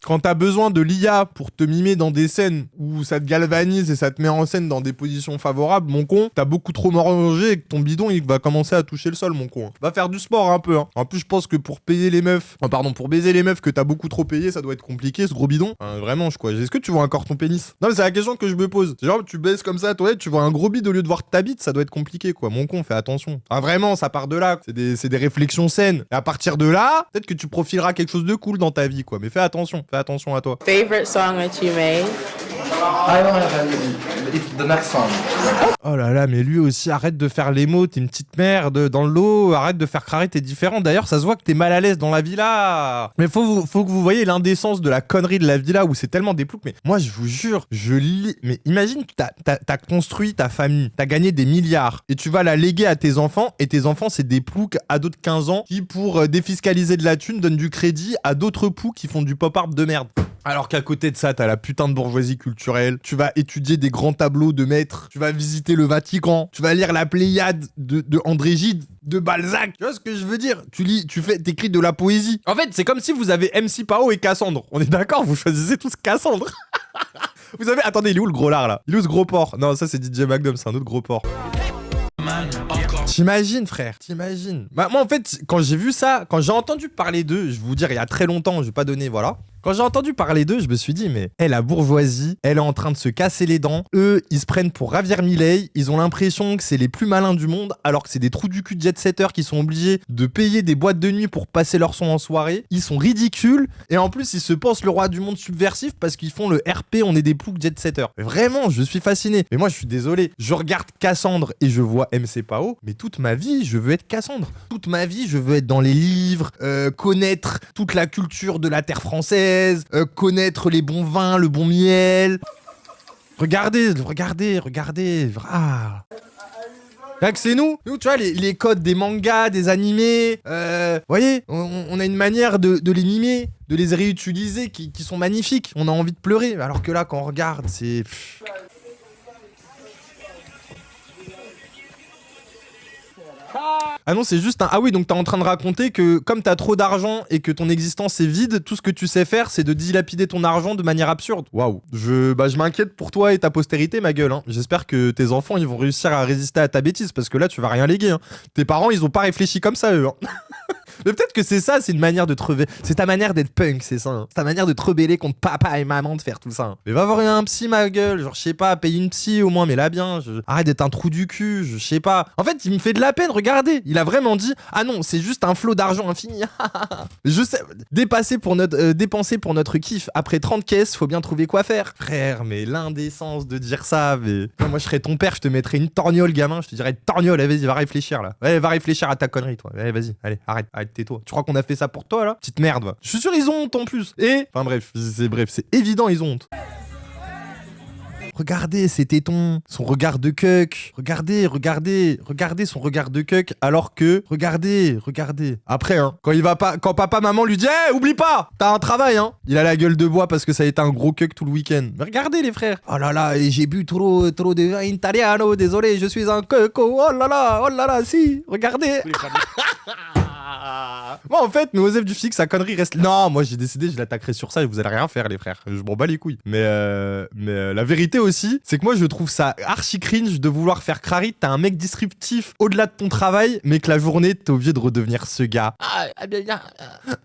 A: Quand t'as besoin de l'IA pour te mimer dans des scènes où ça te galvanise et ça te met en scène dans des positions favorables, mon con, t'as beaucoup trop mangé et que ton bidon il va commencer à toucher le sol, mon con. Va faire du sport un peu. Hein. En plus, je pense que pour payer les meufs, pour baiser les meufs que t'as beaucoup trop payé, ça doit être compliqué ce gros bidon. Vraiment, je crois. Est-ce que tu vois encore ton pénis? Non, mais c'est la question que je me pose. C'est genre, tu baises comme ça, toi, tu vois un gros bide au lieu de voir ta bite, ça doit être compliqué, quoi. Mon con, fais attention. Ah, vraiment, ça part de là. C'est des réflexions saines. Et à partir de là, peut-être que tu profileras quelque chose de cool dans ta vie, quoi. Mais fais attention à toi.
Q: Favorite song that you made?
R: I don't have any. It's the next song.
A: Oh là là, mais lui aussi, arrête de faire les mots, t'es une petite merde dans le lot, arrête de faire crarer, t'es différent. D'ailleurs, ça se voit que t'es mal à l'aise dans la villa. Mais faut que vous voyez l'indécence de la connerie de la villa où c'est tellement des ploucs. Mais moi, je vous jure, mais imagine, t'as construit ta famille, t'as gagné des milliards et tu vas la léguer à tes enfants et tes enfants, c'est des ploucs ados de 15 ans qui, pour défiscaliser de la thune, donnent du crédit à d'autres ploucs qui font du pop-art de merde. Alors qu'à côté de ça, t'as la putain de bourgeoisie culturelle, tu vas étudier des grands tableaux de maîtres, tu vas visiter le Vatican, tu vas lire la Pléiade de André Gide, de Balzac. Tu vois ce que je veux dire? T'écris de la poésie. En fait, c'est comme si vous avez MC Pao et Cassandre. On est d'accord, vous choisissez tous Cassandre. Vous avez... Attendez, il est où le gros lard là? Il est où ce gros porc? Non, ça c'est DJ Magnum, c'est un autre gros porc. T'imagines, frère, t'imagines. Bah, moi, en fait, quand j'ai vu ça, quand j'ai entendu parler d'eux, je vais vous dire, il y a très longtemps, je vais pas donner, voilà. Quand j'ai entendu parler d'eux, je me suis dit, mais la bourgeoisie, elle est en train de se casser les dents. Eux, ils se prennent pour Javier Milei. Ils ont l'impression que c'est les plus malins du monde, alors que c'est des trous du cul de jet-setters qui sont obligés de payer des boîtes de nuit pour passer leur son en soirée. Ils sont ridicules. Et en plus, ils se pensent le roi du monde subversif parce qu'ils font le RP, on est des ploucs jet-setters. Vraiment, je suis fasciné. Mais moi, je suis désolé. Je regarde Cassandre et je vois MC Pao. Mais toute ma vie, je veux être Cassandre. Toute ma vie, je veux être dans les livres, connaître toute la culture de la terre française. Connaître les bons vins, le bon miel. Regardez. Ah. Là que c'est nous, tu vois, les codes des mangas, des animés. Voyez, on a une manière de les mimer, de les réutiliser qui sont magnifiques. On a envie de pleurer. Alors que là, quand on regarde, c'est... Ah non, c'est juste un... Ah oui, donc t'es en train de raconter que comme t'as trop d'argent et que ton existence est vide, tout ce que tu sais faire, c'est de dilapider ton argent de manière absurde. Waouh. Je m'inquiète pour toi et ta postérité, ma gueule. Hein. J'espère que tes enfants, ils vont réussir à résister à ta bêtise, parce que là, tu vas rien léguer. Hein. Tes parents, ils ont pas réfléchi comme ça, eux. Hein. Mais peut-être que c'est ça, c'est une manière de te rebeller. C'est ta manière d'être punk, c'est ça. Hein. C'est ta manière de te rebeller contre papa et maman de faire tout ça. Hein. Mais va voir un psy, ma gueule. Genre, je sais pas, paye une psy au moins, mais là bien. Arrête d'être un trou du cul, je sais pas. En fait, il me fait de la peine, regardez. Il a vraiment dit, ah non, c'est juste un flot d'argent infini. Je sais, dépenser pour notre kiff. Après 30 caisses, faut bien trouver quoi faire. Frère, mais l'indécence de dire ça, mais... Moi, je serais ton père, je te mettrais une torgnole, gamin. Je te dirais, torgnole, allez, vas-y, va réfléchir, là. Ouais, va réfléchir à ta connerie, toi. Allez, vas-y, allez, arrête, tais-toi. Tu crois qu'on a fait ça pour toi, là? Petite merde, va. Je suis sûr, ils ont honte, en plus. Et... Enfin, bref, c'est évident, ils ont honte. Regardez ses tétons, son regard de cuck. Regardez son regard de cuck, alors que... Regardez. Après, hein, quand papa, maman lui dit « Hey, oublie pas, t'as un travail, hein !» Il a la gueule de bois parce que ça a été un gros cuck tout le week-end. Mais regardez, les frères. Oh là là, j'ai bu trop de vin italiano, désolé, je suis un cuck. Oh là là, si, regardez. Moi, en fait, mais Osef du Flic, sa connerie reste. Non, moi, j'ai décidé, je l'attaquerai sur ça et vous allez rien faire, les frères. Je m'en bats les couilles. Mais la vérité aussi, c'est que moi, je trouve ça archi cringe de vouloir faire Krarit. T'as un mec disruptif au-delà de ton travail, mais que la journée, t'es obligé de redevenir ce gars.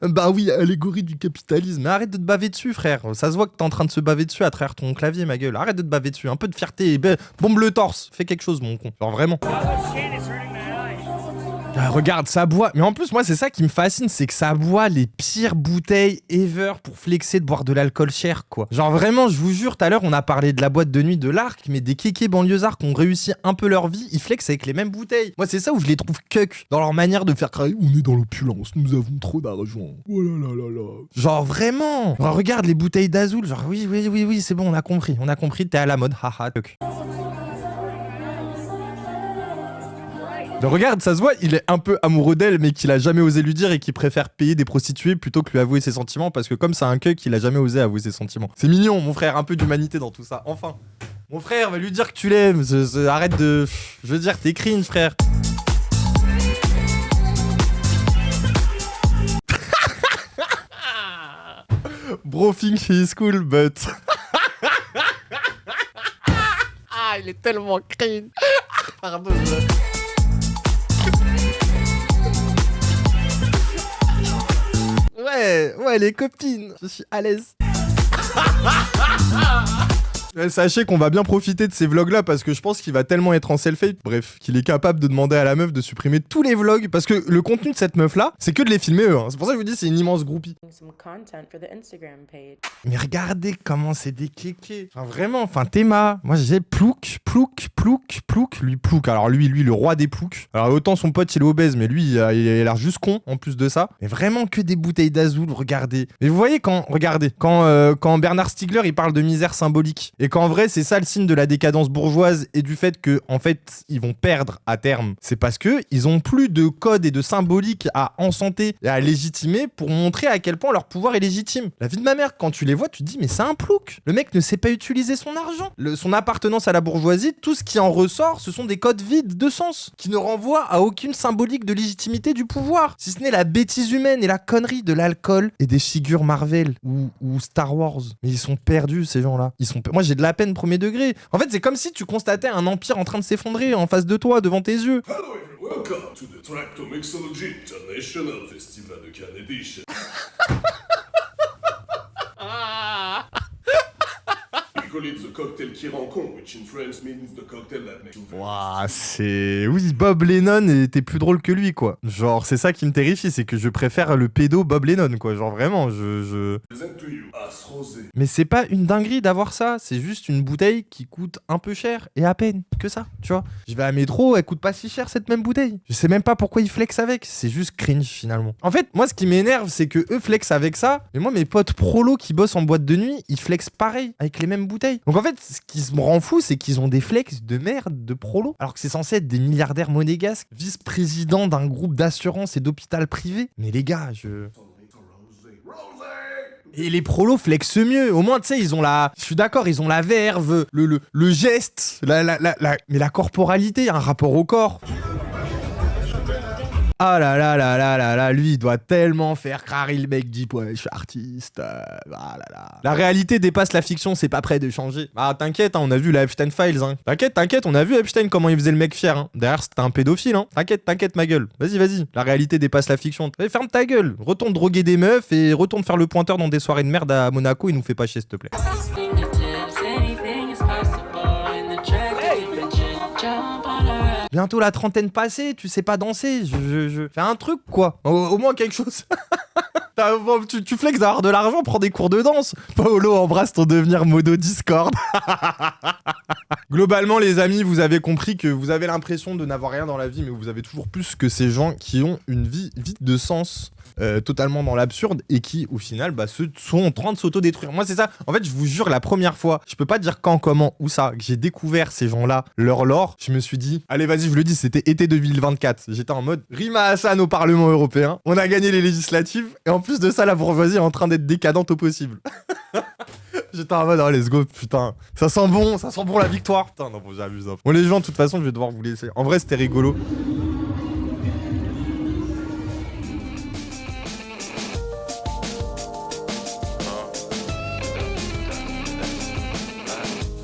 A: Bah oui, allégorie du capitalisme. Mais arrête de te baver dessus, frère. Ça se voit que t'es en train de se baver dessus à travers ton clavier, ma gueule. Arrête de te baver dessus. Un peu de fierté. Bombe le torse. Fais quelque chose, mon con. Genre vraiment. Ah, regarde, ça boit. Mais en plus, moi, c'est ça qui me fascine, c'est que ça boit les pires bouteilles ever pour flexer de boire de l'alcool cher, quoi. Genre vraiment, je vous jure, tout à l'heure, on a parlé de la boîte de nuit de l'Arc, mais des kékés banlieusards qui ont réussi un peu leur vie, ils flexent avec les mêmes bouteilles. Moi, c'est ça où je les trouve cuck dans leur manière de faire craquer. On est dans l'opulence, nous avons trop d'argent. Oh là là là là. Genre vraiment. Genre, regarde les bouteilles d'Azul. Genre oui, c'est bon, on a compris, t'es à la mode, haha, cuck. Donc regarde, ça se voit, il est un peu amoureux d'elle, mais qu'il a jamais osé lui dire et qu'il préfère payer des prostituées plutôt que lui avouer ses sentiments, parce que comme c'est un cuck, il a jamais osé avouer ses sentiments. C'est mignon, mon frère, un peu d'humanité dans tout ça, enfin. Mon frère, va lui dire que tu l'aimes, arrête de... Je veux dire, t'es cringe, frère. Bro think he is cool, but... Ah, il est tellement cringe. Pardon. Ouais, les copines, je suis à l'aise. Sachez qu'on va bien profiter de ces vlogs là parce que je pense qu'il va tellement être en self-hate, bref, qu'il est capable de demander à la meuf de supprimer tous les vlogs parce que le contenu de cette meuf là, c'est que de les filmer eux. Hein. C'est pour ça que je vous dis, c'est une immense groupie. Mais regardez comment c'est des kékés. Enfin vraiment, enfin Théma, moi j'ai plouk, lui plouk. Alors lui, le roi des plouks. Alors autant son pote il est obèse, mais lui il a l'air juste con en plus de ça. Mais vraiment que des bouteilles d'Azul, regardez. Mais vous voyez quand Bernard Stiegler il parle de misère symbolique. Et qu'en vrai, c'est ça le signe de la décadence bourgeoise et du fait que, en fait, ils vont perdre à terme. C'est parce que ils ont plus de code et de symbolique à ensanter et à légitimer pour montrer à quel point leur pouvoir est légitime. La vie de ma mère, quand tu les vois, tu te dis, mais c'est un plouc. Le mec ne sait pas utiliser son argent. Son appartenance à la bourgeoisie, tout ce qui en ressort, ce sont des codes vides de sens qui ne renvoient à aucune symbolique de légitimité du pouvoir. Si ce n'est la bêtise humaine et la connerie de l'alcool et des figures Marvel ou Star Wars. Mais ils sont perdus, ces gens-là. Moi, j'ai de la peine premier degré. En fait, c'est comme si tu constatais un empire en train de s'effondrer en face de toi, devant tes yeux.
C: Hello everyone, welcome to the Tractomixology International Festival de Cannes Edition. We call it the cocktail qui rencontre, which in France means the cocktail that makes you...
A: Ouah, c'est... Oui, Bob Lennon était plus drôle que lui, quoi. Genre, c'est ça qui me terrifie, c'est que je préfère le pédo Bob Lennon, quoi. Genre, vraiment, Mais c'est pas une dinguerie d'avoir ça, c'est juste une bouteille qui coûte un peu cher, et à peine, que ça, tu vois. Je vais à métro, elle coûte pas si cher, cette même bouteille. Je sais même pas pourquoi ils flexent avec, c'est juste cringe, finalement. En fait, moi, ce qui m'énerve, c'est que eux flexent avec ça, mais moi, mes potes prolos qui bossent en boîte de nuit, ils flexent pareil, avec les mêmes bouteilles. Donc en fait, ce qui me rend fou, c'est qu'ils ont des flex de merde, de prolo, alors que c'est censé être des milliardaires monégasques, vice-présidents d'un groupe d'assurance et d'hôpital privé. Mais les gars, Et les prolos flexent mieux. Au moins, tu sais, ils ont la... Je suis d'accord, ils ont la verve, le geste, mais la corporalité, un rapport au corps. Ah là là là là là là, lui il doit tellement faire crari, le mec dit ouais je suis artiste, ah là là. La réalité dépasse la fiction, c'est pas prêt de changer. Ah t'inquiète, hein, on a vu la Epstein Files, hein. T'inquiète, on a vu Epstein comment il faisait le mec fier, hein. Derrière c'était un pédophile, hein. T'inquiète ma gueule, vas-y, la réalité dépasse la fiction. Allez, ferme ta gueule, retourne droguer des meufs et retourne faire le pointeur dans des soirées de merde à Monaco et nous fais pas chier s'il te plaît. Bientôt la trentaine passée, tu sais pas danser, je fais un truc quoi, au moins quelque chose. Tu flexes d'avoir de l'argent, prends des cours de danse. Paolo embrasse ton devenir modo Discord. Globalement les amis, vous avez compris que vous avez l'impression de n'avoir rien dans la vie, mais vous avez toujours plus que ces gens qui ont une vie vide de sens. Totalement dans l'absurde et qui au final sont en train de s'autodétruire. Moi c'est ça, en fait je vous jure la première fois, je peux pas dire quand, comment, où ça, que j'ai découvert ces gens-là, leur lore, je me suis dit, allez vas-y je le dis, c'était été 2024, j'étais en mode Rima Hassan au Parlement européen, on a gagné les législatives et en plus de ça la bourgeoisie est en train d'être décadente au possible. J'étais en mode, oh let's go, putain, ça sent bon la victoire. Putain, non, bon, j'abuse. Bon, les gens, de toute façon, je vais devoir vous laisser. En vrai, c'était rigolo.